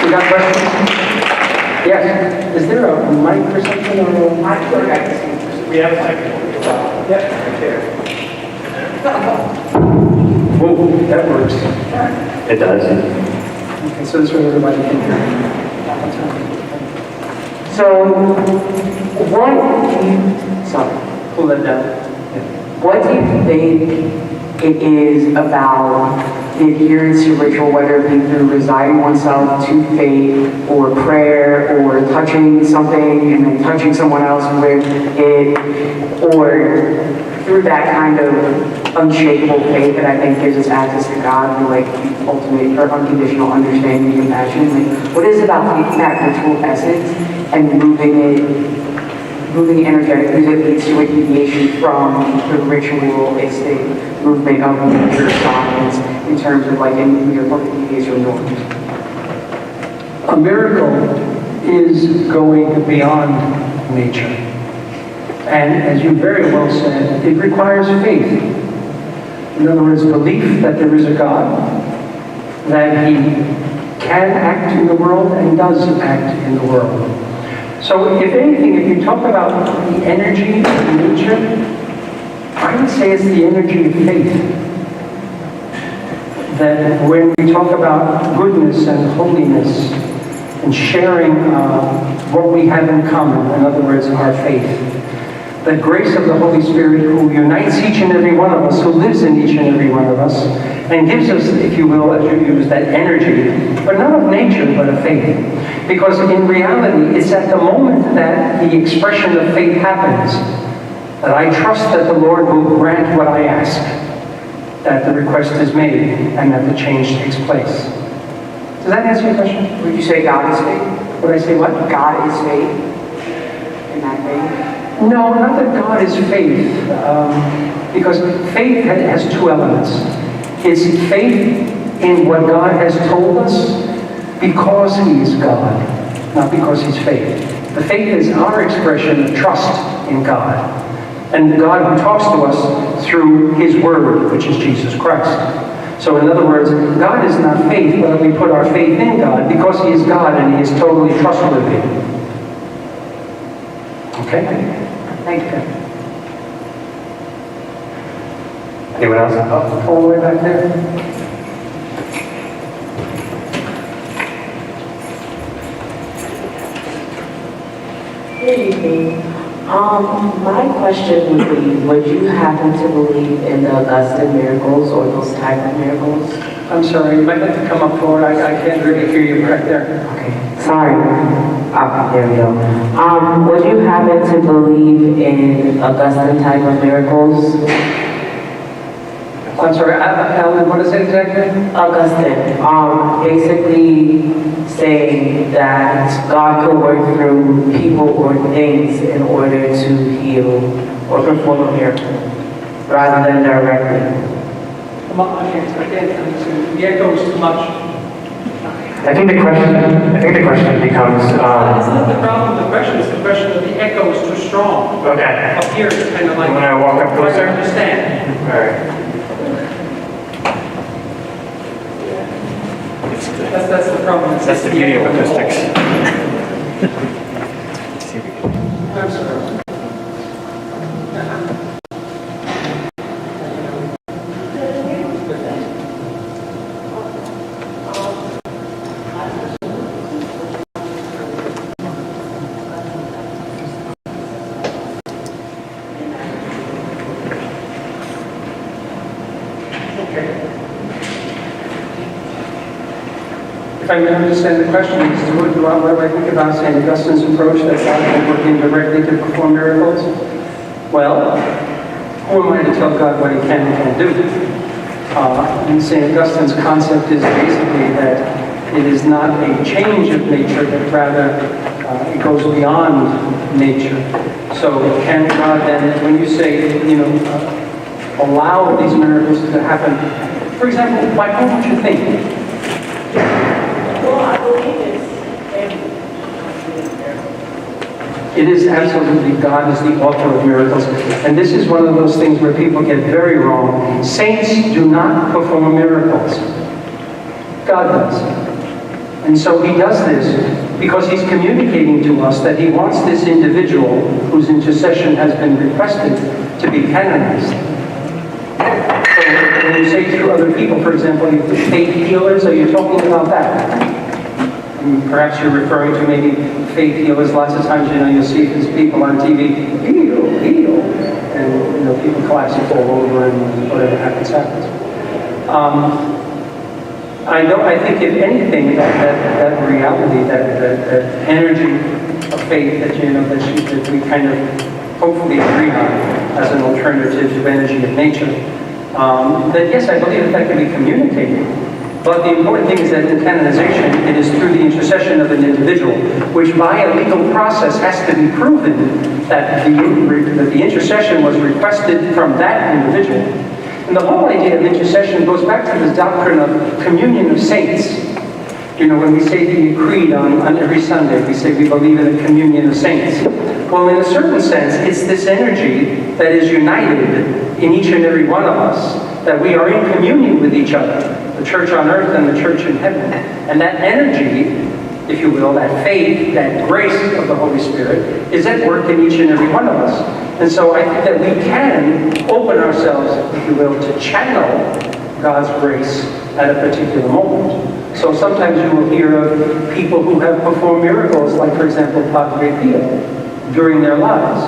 You got questions? Yes. Is there a mic or something? We have a mic. Yep. Whoa, that works. It does. Okay, so this way everybody can hear. So, what do you, Pull that down. what do you think it is about the adherence to ritual, whether it be through resigning oneself to faith or prayer or touching something and then touching someone else with it, or through that kind of unshakable faith that I think gives us access to God through like ultimate or unconditional understanding and compassion? Like, what is about taking that ritual essence and moving it energetically that leads to a deviation from the ritualistic movement of nature science in terms of like your behavioral norms? A miracle is going beyond nature. And as you very well said, it requires faith. In other words, belief that there is a God, that He can act in the world and does act in the world. So if anything, if you talk about the energy of nature, I would say it's the energy of faith. that when we talk about goodness and holiness and sharing what we have in common, in other words, our faith, the grace of the Holy Spirit who unites each and every one of us, who lives in each and every one of us, and gives us, if you will, as you use, that energy, but not of nature, but of faith. Because in reality, it's at the moment that the expression of faith happens that I trust that the Lord will grant what I ask, that the request is made, and that the change takes place. Does that answer your question? Would you say God is faith? Would I say what? God is faith? In that faith? No, not that God is faith, because faith has two elements. It's faith in what God has told us because He is God, not because He's faith. The faith is our expression of trust in God, and the God who talks to us through His Word, which is Jesus Christ. So in other words, God is not faith, but we put our faith in God because He is God and He is totally trustworthy. Okay? Thank you. Anyone else? All the way back there. Good evening. My question would be, would you happen to believe in the Augustine miracles or those type of miracles? I'm sorry, you might have to come up forward. I can't really hear you back there. Okay, sorry. There we go. Would you happen to believe in Augustine type of miracles? I'm sorry, Alan, what is it exactly? Augustine, basically saying that God could work through people or things in order to heal or perform a miracle, rather than directly. Come on, I can't. The echo is too much. I think the question becomes. It's not the problem of the question. It's the question of the echo is too strong. Okay. Up here, it's kind of like. When I walk up closer. I understand. All right. That's the problem. That's the beauty of acoustics. I'm sorry. If I understand the question, is what do I think about St. Augustine's approach that God can work indirectly to perform miracles? Well, who am I to tell God what He can and can't do? And St. Augustine's concept is basically that it is not a change of nature, but rather it goes beyond nature. So can God then, when you say, allow these miracles to happen, for example, by whom would you think? Well, I believe It is absolutely God is the author of miracles. And this is one of those things where people get very wrong. Saints do not perform miracles. God does. And so He does this because He's communicating to us that He wants this individual whose intercession has been requested to be canonized. So when you say through other people, for example, you put faith healers, are you talking about that? Perhaps you're referring to maybe faith healers. Lots of times, you'll see these people on TV, heal, and people collapse and fall over, and whatever happens. I think if anything, that reality, that energy of faith that we kind of hopefully agree on as an alternative to energy of nature, then yes, I believe that can be communicated. But the important thing is that in canonization, it is through the intercession of an individual, which by a legal process has to be proven that the intercession was requested from that individual. And the whole idea of intercession goes back to this doctrine of communion of saints. When we say the creed on every Sunday, we say we believe in the communion of saints. Well, in a certain sense, it's this energy that is united in each and every one of us, that we are in communion with each other, the church on earth and the church in heaven. And that energy, if you will, that faith, that grace of the Holy Spirit is at work in each and every one of us. And so I think that we can open ourselves, if you will, to channel God's grace at a particular moment. So sometimes you will hear of people who have performed miracles, like, for example, Padre Pio, during their lives.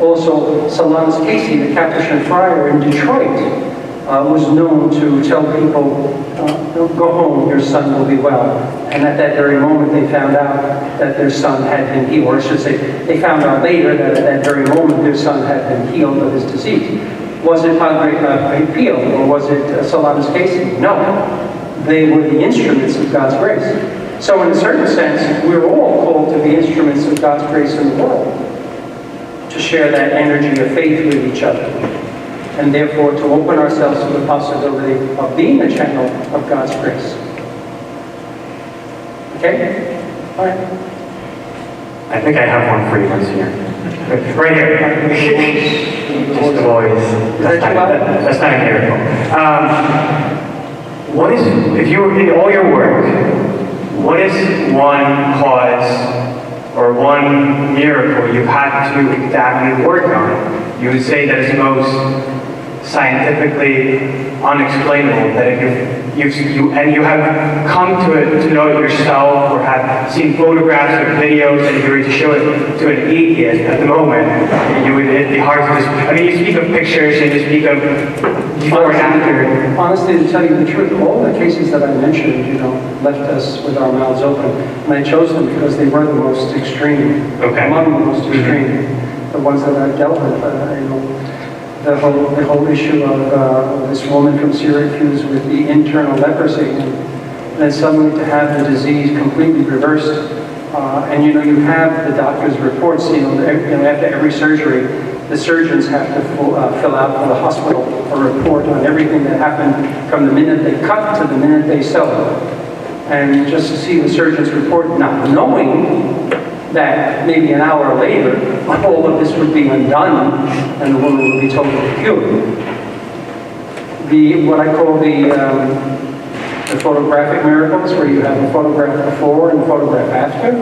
Also, Solanus Casey, the Capuchin friar in Detroit, was known to tell people, go home, your son will be well. And at that very moment, they found out that their son had been healed. Or I should say, they found out later that at that very moment, their son had been healed of his disease. Was it Padre Pio, or was it Solanus Casey? No. They were the instruments of God's grace. So in a certain sense, we're all called to be instruments of God's grace in the world, to share that energy of faith with each other, and therefore to open ourselves to the possibility of being a channel of God's grace. Okay? All right. I think I have one for you, Msgr. Right here. Just the voice. That's not a miracle. What is, if you were in all your work, what is one cause or one miracle you've had to examine and work on? You would say that is most scientifically unexplainable, that if you have come to know it yourself, or have seen photographs or videos, and if you were to show it to an atheist at the moment, it'd be hard to just, I mean, you speak of pictures and you speak of before and after. Honestly, to tell you the truth, all the cases that I mentioned, left us with our mouths open. And I chose them because they were the most extreme, among the most extreme, the ones that I've dealt with. The whole issue of this woman from Syracuse with the internal leprosy, and then suddenly to have the disease completely reversed. And you have the doctor's reports, after every surgery, the surgeons have to fill out for the hospital a report on everything that happened from the minute they cut to the minute they sewed. And just to see the surgeon's report, not knowing that maybe an hour later, all of this would be undone and the woman would be totally cured. What I call the photographic miracles, where you have a photograph before and a photograph after.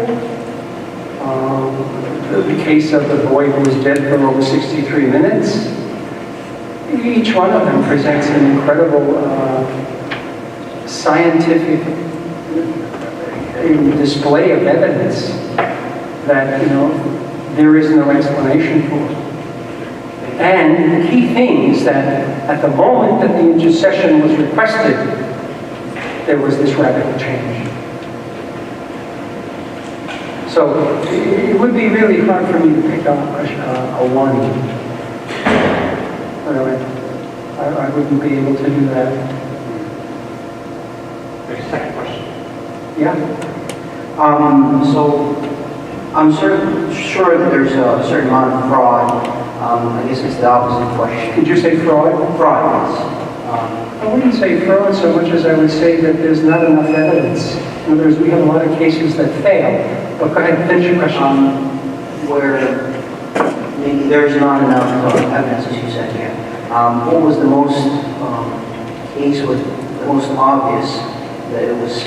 The case of the boy who was dead for over 63 minutes. Each one of them presents an incredible scientific display of evidence that, there is no explanation for. And the key thing is that at the moment that the intercession was requested, there was this radical change. So it would be really hard for me to pick up a one. Really, I wouldn't be able to do that. There's a second question. Yeah. So I'm sure that there's a certain amount of fraud. I guess it's the opposite question. Did you say fraud? Fraud, yes. I wouldn't say fraud so much as I would say that there's not enough evidence. In other words, we have a lot of cases that fail. But go ahead, finish your question. Where maybe there's not enough evidence, as you said here. What was the most case with the most obvious that it was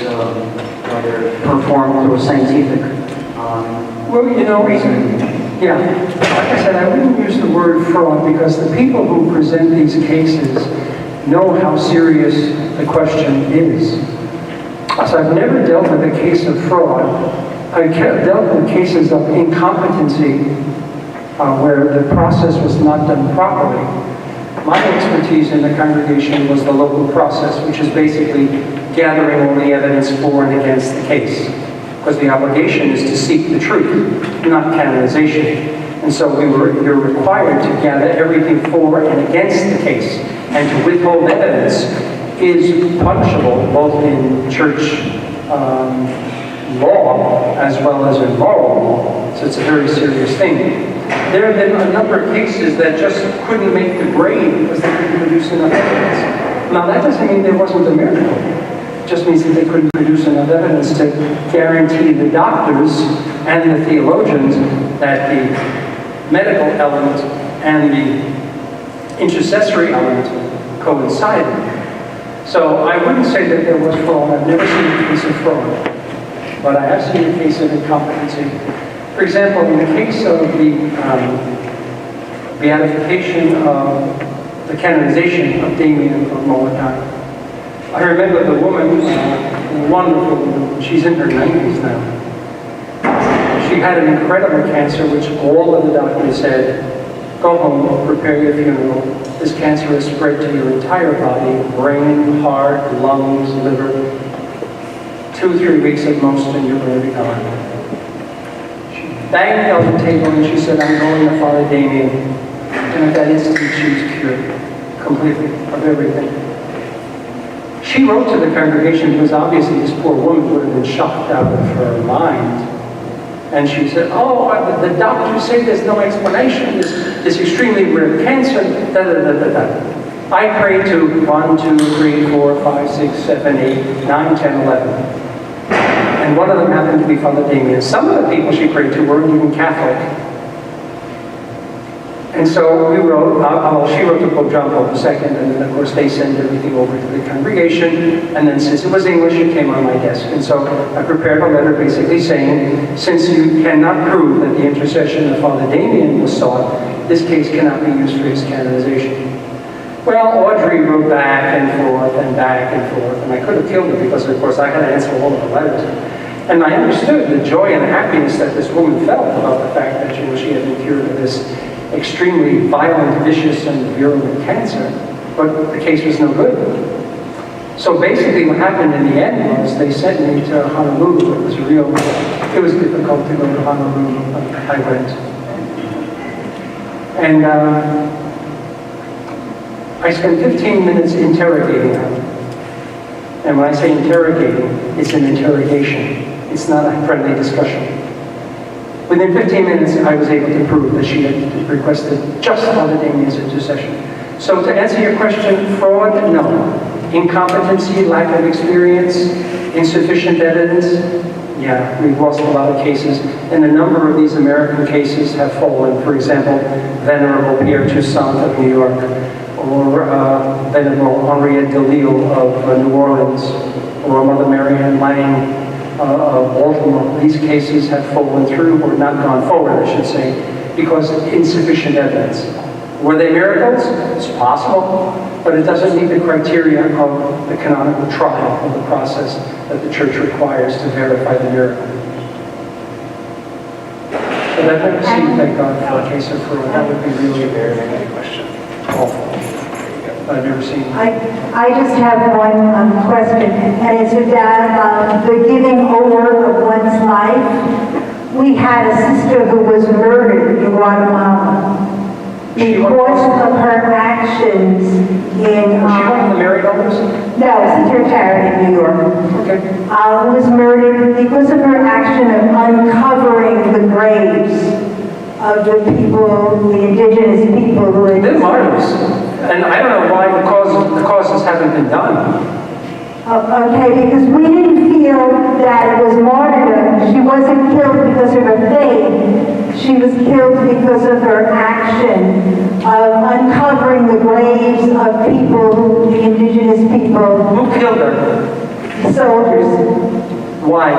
whether performed through a scientific reason? Yeah. Like I said, I wouldn't use the word fraud because the people who present these cases know how serious the question is. So I've never dealt with a case of fraud. I've dealt with cases of incompetency where the process was not done properly. My expertise in the congregation was the local process, which is basically gathering all the evidence for and against the case. Because the obligation is to seek the truth, not canonization. And so you're required to gather everything for and against the case. And to withhold evidence is punishable both in church law as well as in moral law. So it's a very serious thing. There have been a number of cases that just couldn't make the grade because they couldn't produce enough evidence. Now that doesn't mean there wasn't a miracle. It just means that they couldn't produce enough evidence to guarantee the doctors and the theologians that the medical element and the intercessory element coincided. So I wouldn't say that there was fraud. I've never seen a case of fraud. But I have seen a case of incompetency. For example, in the case of the beatification of the canonization of Damien of Molokai, I remember the woman, wonderful woman, she's in her 90s now. She had an incredible cancer, which all of the doctors said, go home, prepare your funeral. This cancer has spread to your entire body, brain, heart, lungs, liver. 2-3 weeks at most, and you're going to be gone. She banged on the table and she said, I'm going to Father Damien. And at that instant, she was cured completely of everything. She wrote to the congregation because obviously this poor woman would have been shocked out of her mind. And she said, oh, the doctors say there's no explanation. This extremely rare cancer, da da da da da. I prayed to 1, 2, 3, 4, 5, 6, 7, 8, 9, 10, 11. And one of them happened to be Father Damien. Some of the people she prayed to weren't even Catholic. And so we wrote, she wrote to Pope John Paul II, and then of course they send everything over to the congregation, and then since it was English, it came on my desk. And so I prepared a letter basically saying, since you cannot prove that the intercession of Father Damien was sought, this case cannot be used for his canonization. Well, Audrey wrote back and forth, and I could have killed her because of course I had to answer all of the letters. And I understood the joy and happiness that this woman felt about the fact that she had been cured of this extremely violent, vicious, and virulent cancer, but the case was no good. So basically what happened in the end was they sent me to Honolulu. It was difficult to go to Honolulu. I went. And I spent 15 minutes interrogating her. And when I say interrogating, it's an interrogation. It's not a friendly discussion. Within 15 minutes, I was able to prove that she had requested just Father Damien's intercession. So to answer your question, fraud, no. Incompetency, lack of experience, insufficient evidence, yeah, we've lost a lot of cases. And a number of these American cases have fallen. For example, Venerable Pierre Toussaint of New York, or Venerable Henriette Delille of New Orleans, or Mother Marianne Lang of Baltimore. These cases have fallen through, or not gone forward, I should say, because of insufficient evidence. Were they miracles? It's possible, but it doesn't meet the criteria of the canonical trial of the process that the Church requires to verify the miracle. But I've never seen, thank God, for a case of fraud. That would be really a very good question. Awful. I've never seen. I just have one question, and it's about the giving over of one's life. We had a sister who was murdered in Guatemala because of her actions in... Was she one of the married elders? No, Sister Tarrant in New York. Okay. Was murdered because of her action of uncovering the graves of the people, the indigenous people who had... They're martyrs. And I don't know why the causes haven't been done. Okay, because we didn't feel that it was martyrdom. She wasn't killed because of her faith. She was killed because of her action of uncovering the graves of people, the indigenous people. Who killed her? Soldiers. Why?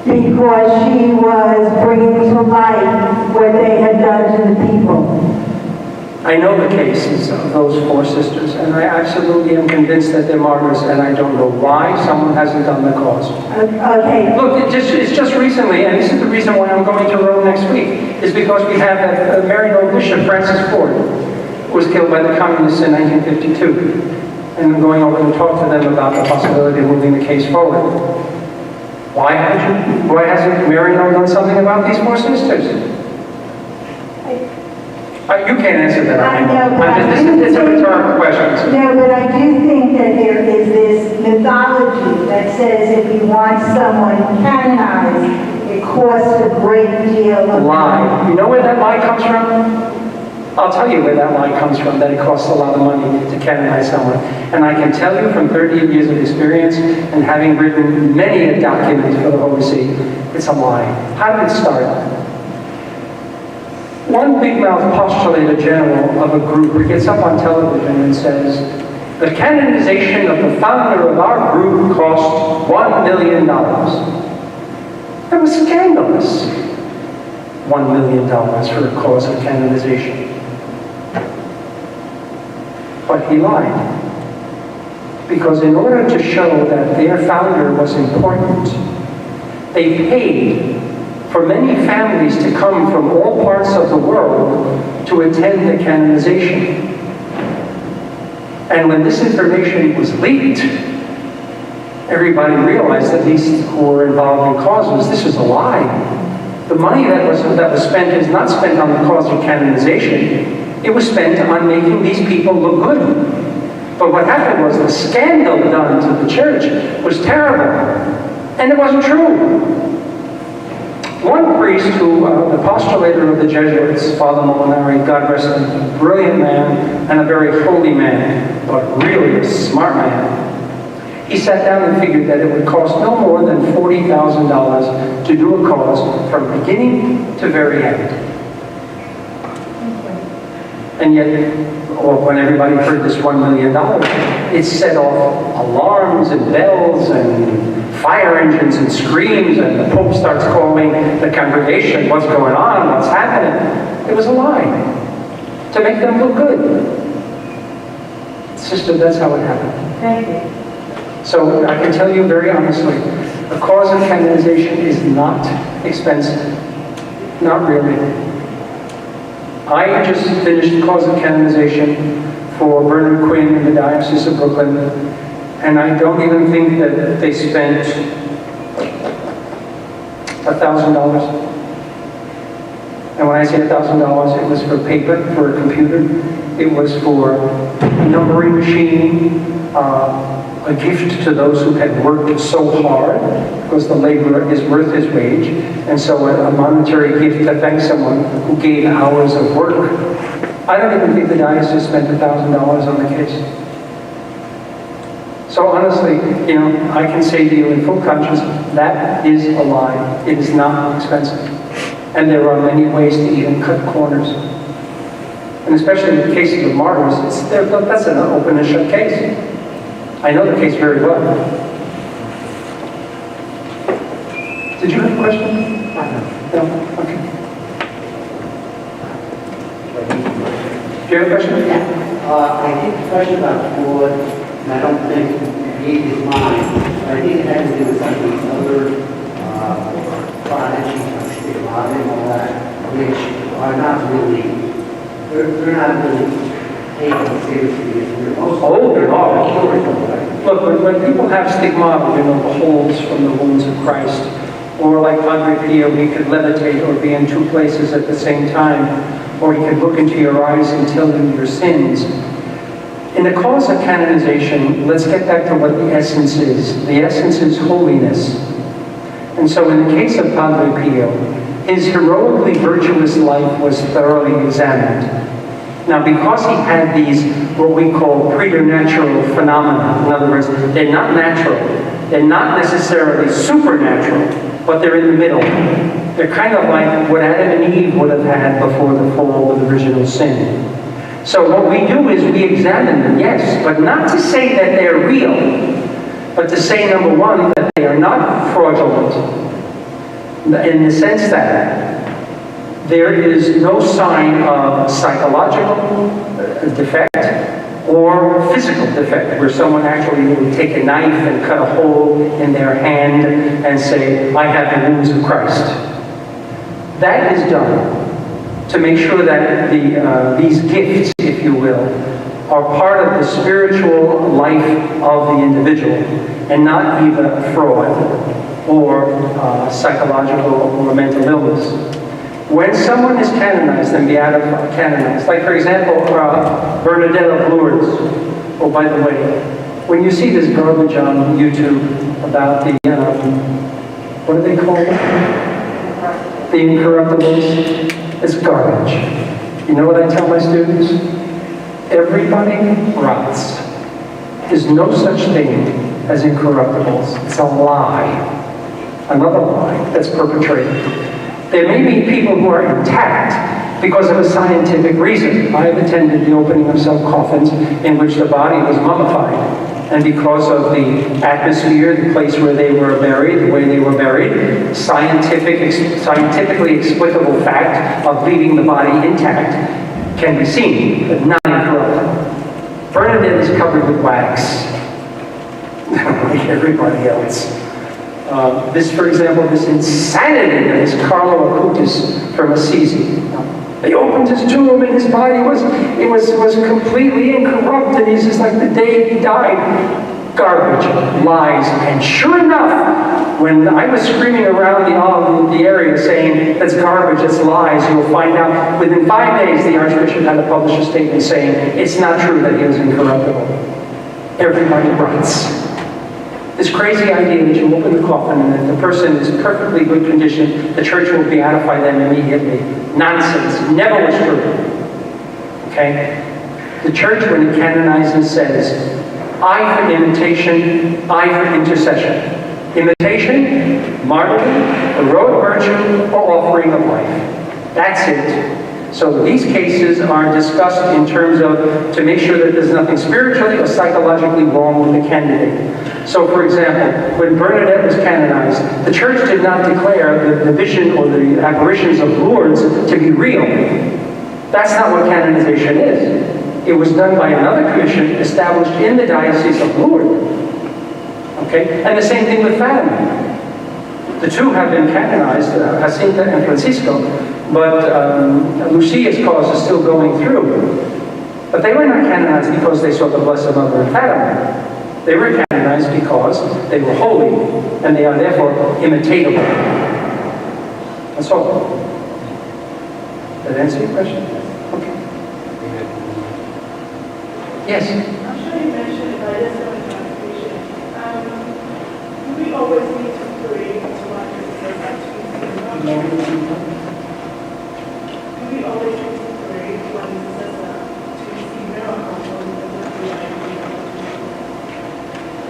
Because she was bringing to light what they had done to the people. I know the cases of those 4 sisters, and I absolutely am convinced that they're martyrs, and I don't know why someone hasn't done the cause. Okay. Look, it's just recently, and this is the reason why I'm going to Rome next week, is because we have a married old bishop, Francis Ford, who was killed by the communists in 1952. And I'm going over to talk to them about the possibility of moving the case forward. Why hasn't Mariano done something about these 4 sisters? You can't answer that. I know, but It's a rhetorical question. No, but I do think that there is this mythology that says if you want someone canonized, it costs a great deal of Lie. money. You know where that lie comes from? I'll tell you where that lie comes from, that it costs a lot of money to canonize someone. And I can tell you from 30 years of experience and having written many a document for the Holy See, it's a lie. How did it start? One big-mouth postulator general of a group gets up on television and says, the canonization of the founder of our group cost $1 million. That was scandalous. $1 million for a cause of canonization. But he lied. Because in order to show that their founder was important, they paid for many families to come from all parts of the world to attend the canonization. And when this information was leaked, everybody realized, at least who were involved in causes, this was a lie. The money that was spent is not spent on the cause of canonization. It was spent on making these people look good. But what happened was the scandal done to the church was terrible. And it wasn't true. One priest who, the postulator of the Jesuits, Father Molinari, God rest him, a brilliant man and a very holy man, but really a smart man. He sat down and figured that it would cost no more than $40,000 to do a cause from beginning to very end. And yet, when everybody heard this $1 million, it set off alarms and bells and fire engines and screams, and the Pope starts calling the congregation, what's going on, what's happening? It was a lie, to make them look good. Sister, that's how it happened. Thank you. So I can tell you very honestly, a cause of canonization is not expensive. Not really. I just finished the cause of canonization for Bernard Quinn in the Diocese of Brooklyn, and I don't even think that they spent $1,000. And when I say $1,000, it was for paper, for a computer. It was for a numbering machine, a gift to those who had worked so hard, because the laborer is worth his wage, and so a monetary gift to thank someone who gave hours of work. I don't even think the diocese spent $1,000 on the case. So honestly, I can say to you in full conscience, that is a lie. It is not expensive. And there are many ways to even cut corners. And especially in the cases of martyrs, that's an open and shut case. I know the case very well. Did you have a question? No? Okay. Do you have a question? Yeah. I think the question about Ford, and I don't think he is mine, but I think it has to do with some of these other prodigies like stigmata and all that, which are not really, they're not really taken seriously. They're not. Look, when people have stigmata, the holes from the wounds of Christ, or like Padre Pio, he could levitate or be in two places at the same time, or he could look into your eyes and tell you your sins. In the cause of canonization, let's get back to what the essence is. The essence is holiness. And so in the case of Padre Pio, his heroically virtuous life was thoroughly examined. Now, because he had these, what we call preternatural phenomena, in other words, they're not natural, they're not necessarily supernatural, but they're in the middle. They're kind of like what Adam and Eve would have had before the fall of original sin. So what we do is we examine them, yes, but not to say that they're real, but to say, number one, that they are not fraudulent, in the sense that there is no sign of psychological defect or physical defect, where someone actually will take a knife and cut a hole in their hand and say, I have the wounds of Christ. That is done to make sure that these gifts, if you will, are part of the spiritual life of the individual, and not either fraud or psychological or mental illness. When someone is canonized and beatified, canonized, like for example, Bernadette of Lourdes. Oh, by the way, when you see this garbage on YouTube about the, what do they call it? The incorruptibles, it's garbage. You know what I tell my students? Everybody rots. There's no such thing as incorruptibles. It's a lie. Another lie that's perpetrated. There may be people who are intact because of a scientific reason. I have attended the opening of some coffins in which the body was mummified. And because of the atmosphere, the place where they were buried, the way they were buried, scientifically explicable fact of leaving the body intact can be seen, but not incorruptible. Bernadette is covered with wax. like everybody else. This, for example, this insanity of this Carlo Acutis from Assisi. They opened his tomb and his body was completely incorrupt, and he's just like the day he died. Garbage, lies, and sure enough, when I was screaming around the area saying, that's garbage, that's lies, you'll find out, within 5 days the Archbishop had to publish a statement saying, it's not true that he was incorruptible. Everybody writes. This crazy idea that you open the coffin and that the person is perfectly good condition, the church will beatify them immediately. Nonsense. Never was true. Okay? The church, when it canonizes, says, I for imitation, I for intercession. Imitation, martyrdom, heroic virtue, or offering of life. That's it. So these cases are discussed in terms of to make sure that there's nothing spiritually or psychologically wrong with the candidate. So for example, when Bernadette was canonized, the church did not declare the vision or the apparitions of Lourdes to be real. That's not what canonization is. It was done by another commission established in the Diocese of Lourdes. Okay? And the same thing with Fatima. The two have been canonized, Jacinta and Francisco, but Lucia's cause is still going through. But they were not canonized because they saw the Blessed Mother in Fatima. They were canonized because they were holy, and they are therefore imitatable. That's all. Did that answer your question? Okay. Yes? I'm sure you mentioned it, but I just want clarification. Do we always need to pray to our intercessor? Do we always need to pray to our intercessor to receive miracles?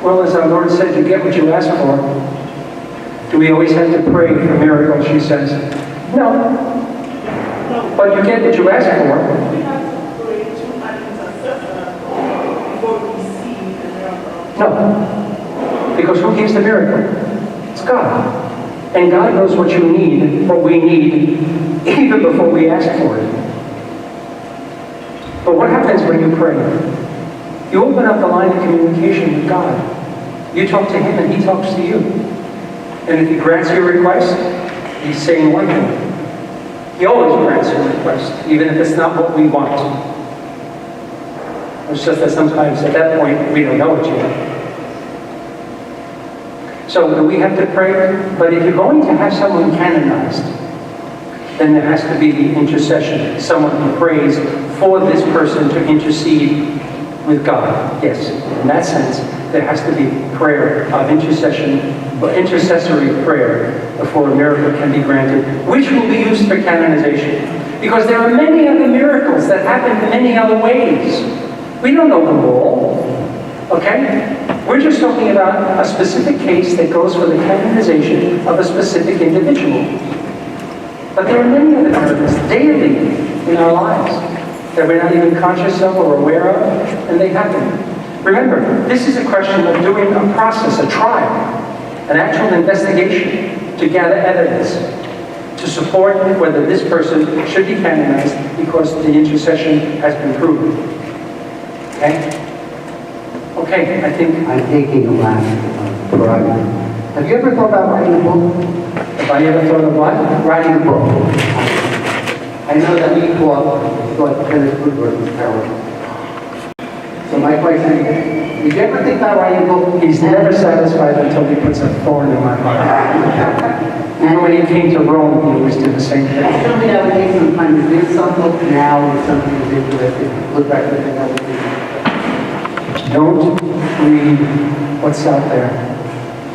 Well, as our Lord said, you get what you ask for. Do we always have to pray for miracles, she says? No. But you get what you ask for. We have to pray to an intercessor before we receive the miracle. No. Because who gives the miracle? It's God. And God knows what you need, what we need, even before we ask for it. But what happens when you pray? You open up the line of communication with God. You talk to Him and He talks to you. And if He grants your request, He's saying one thing. He always grants your request, even if it's not what we want. It's just that sometimes at that point, we don't know what you want. So do we have to pray? But if you're going to have someone canonized, then there has to be the intercession. Someone who prays for this person to intercede with God. Yes, in that sense, there has to be prayer of intercession, but intercessory prayer before a miracle can be granted, which will be used for canonization. Because there are many other miracles that happen in many other ways. We don't know them all, okay? We're just talking about a specific case that goes for the canonization of a specific individual. But there are many other miracles daily in our lives that we're not even conscious of or aware of, and they happen. Remember, this is a question of doing a process, a trial, an actual investigation to gather evidence, to support whether this person should be canonized because the intercession has been proven. Okay? Okay, I think... I'm taking a last prerogative. Have you ever thought about writing a book? Have I ever thought of what? Writing a book. I know that we thought Kenneth Woodward was terrible. So my question is, did you ever think about writing a book? He's never satisfied until he puts a thorn in my heart. And when he came to Rome, he always did the same thing. Something that would take some time to do some book now or something that's interesting. Look back to the thing that would be. Don't read what's out there.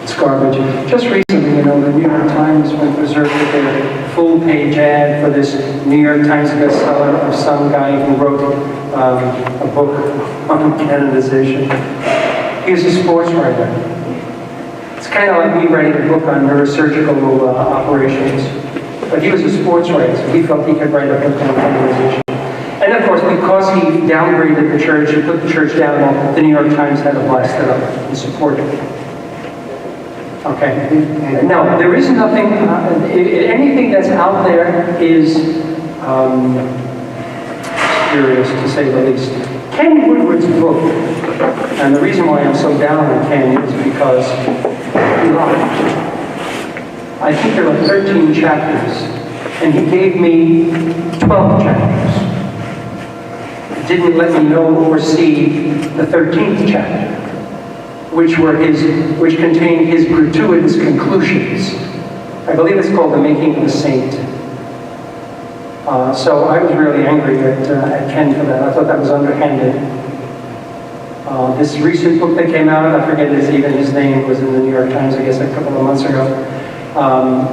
It's garbage. Just recently, the New York Times went berserk with their full-page ad for this New York Times bestseller of some guy who wrote a book on canonization. He was a sports writer. It's kind of like me writing a book on neurosurgical operations. But he was a sports writer, so he felt he could write a book on canonization. And of course, because he downgraded the church, he put the church down, well, the New York Times had to blast it up and support it. Okay. No, there is nothing, anything that's out there is spurious, to say the least. Ken Woodward's book, and the reason why I'm so down on Ken is because he lied. I think there are 13 chapters, and he gave me 12 chapters. Didn't let me know or see the 13th chapter, which contained his gratuitous conclusions. I believe it's called The Making of a Saint. So I was really angry at Ken for that. I thought that was underhanded. This recent book that came out, I forget even his name, was in the New York Times, I guess, a couple of months ago.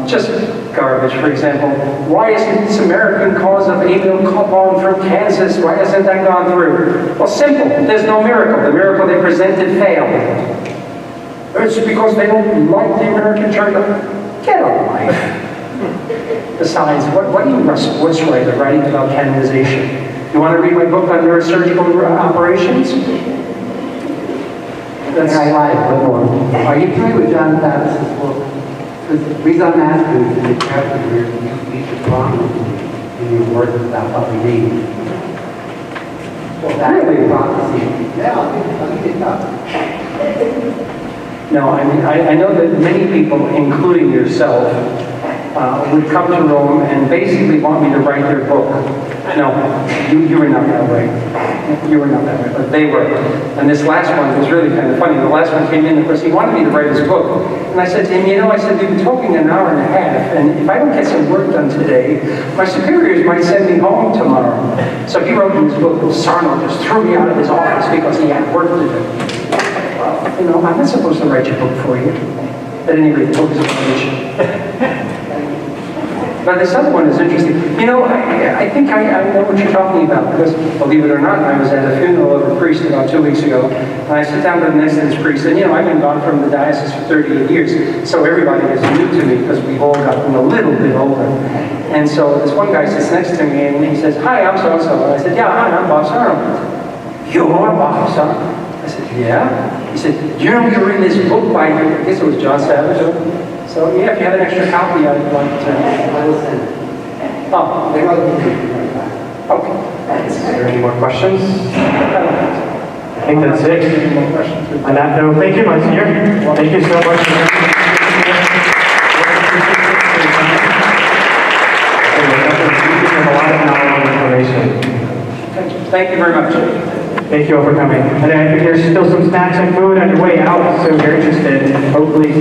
Just garbage. For example, why isn't this American cause of Emil Copon from Kansas, why hasn't that gone through? Well, simple. There's no miracle. The miracle they presented failed. It's because they don't like the American church. Get a life. Besides, what do you Russ Woods write writing about canonization? You want to read my book on neurosurgical operations? I lied, one more. Are you familiar with John Tavis's book? The reason I'm asking is in the chapter where you speak the promise in your words about what we need. Well, that's really prophecy. Yeah, I'll get it up. No, I mean, I know that many people, including yourself, would come to Rome and basically want me to write their book. No, you were not that way. You were not that way, but they were. And this last one was really kind of funny. The last one came in, of course, he wanted me to write his book. And I said to him, we've been talking an hour and a half, and if I don't get some work done today, my superiors might send me home tomorrow. So he wrote in his book, Sarno just threw me out of his office because he had work to do. Well, I'm not supposed to write your book for you. At any rate, the book is a But this other one is interesting. I think I know what you're talking about, because, believe it or not, I was at a funeral of a priest about 2 weeks ago, and I sit down with the next to this priest, and I've been gone from the diocese for 38 years, so everybody is new to me, because we've all gotten a little bit older. And so this one guy sits next to me, and he says, "Hi, I'm so-and-so." And I said, "Yeah, hi, I'm Bob Sarno." "You're Bob Sarno?" I said, "Yeah." He said, "You're in this book by," I guess it was John Savage. So, yeah, if you have an extra copy, I'd like to. I will send it. Oh, They wrote it. okay. Is there any more questions? I think that's it. Any more questions? On that note, thank you, Msgr. Thank you so much for coming. A lot of knowledge and information. Thank you very much. Thank you all for coming. And I think there's still some snacks and food on your way out, so if you're interested, hopefully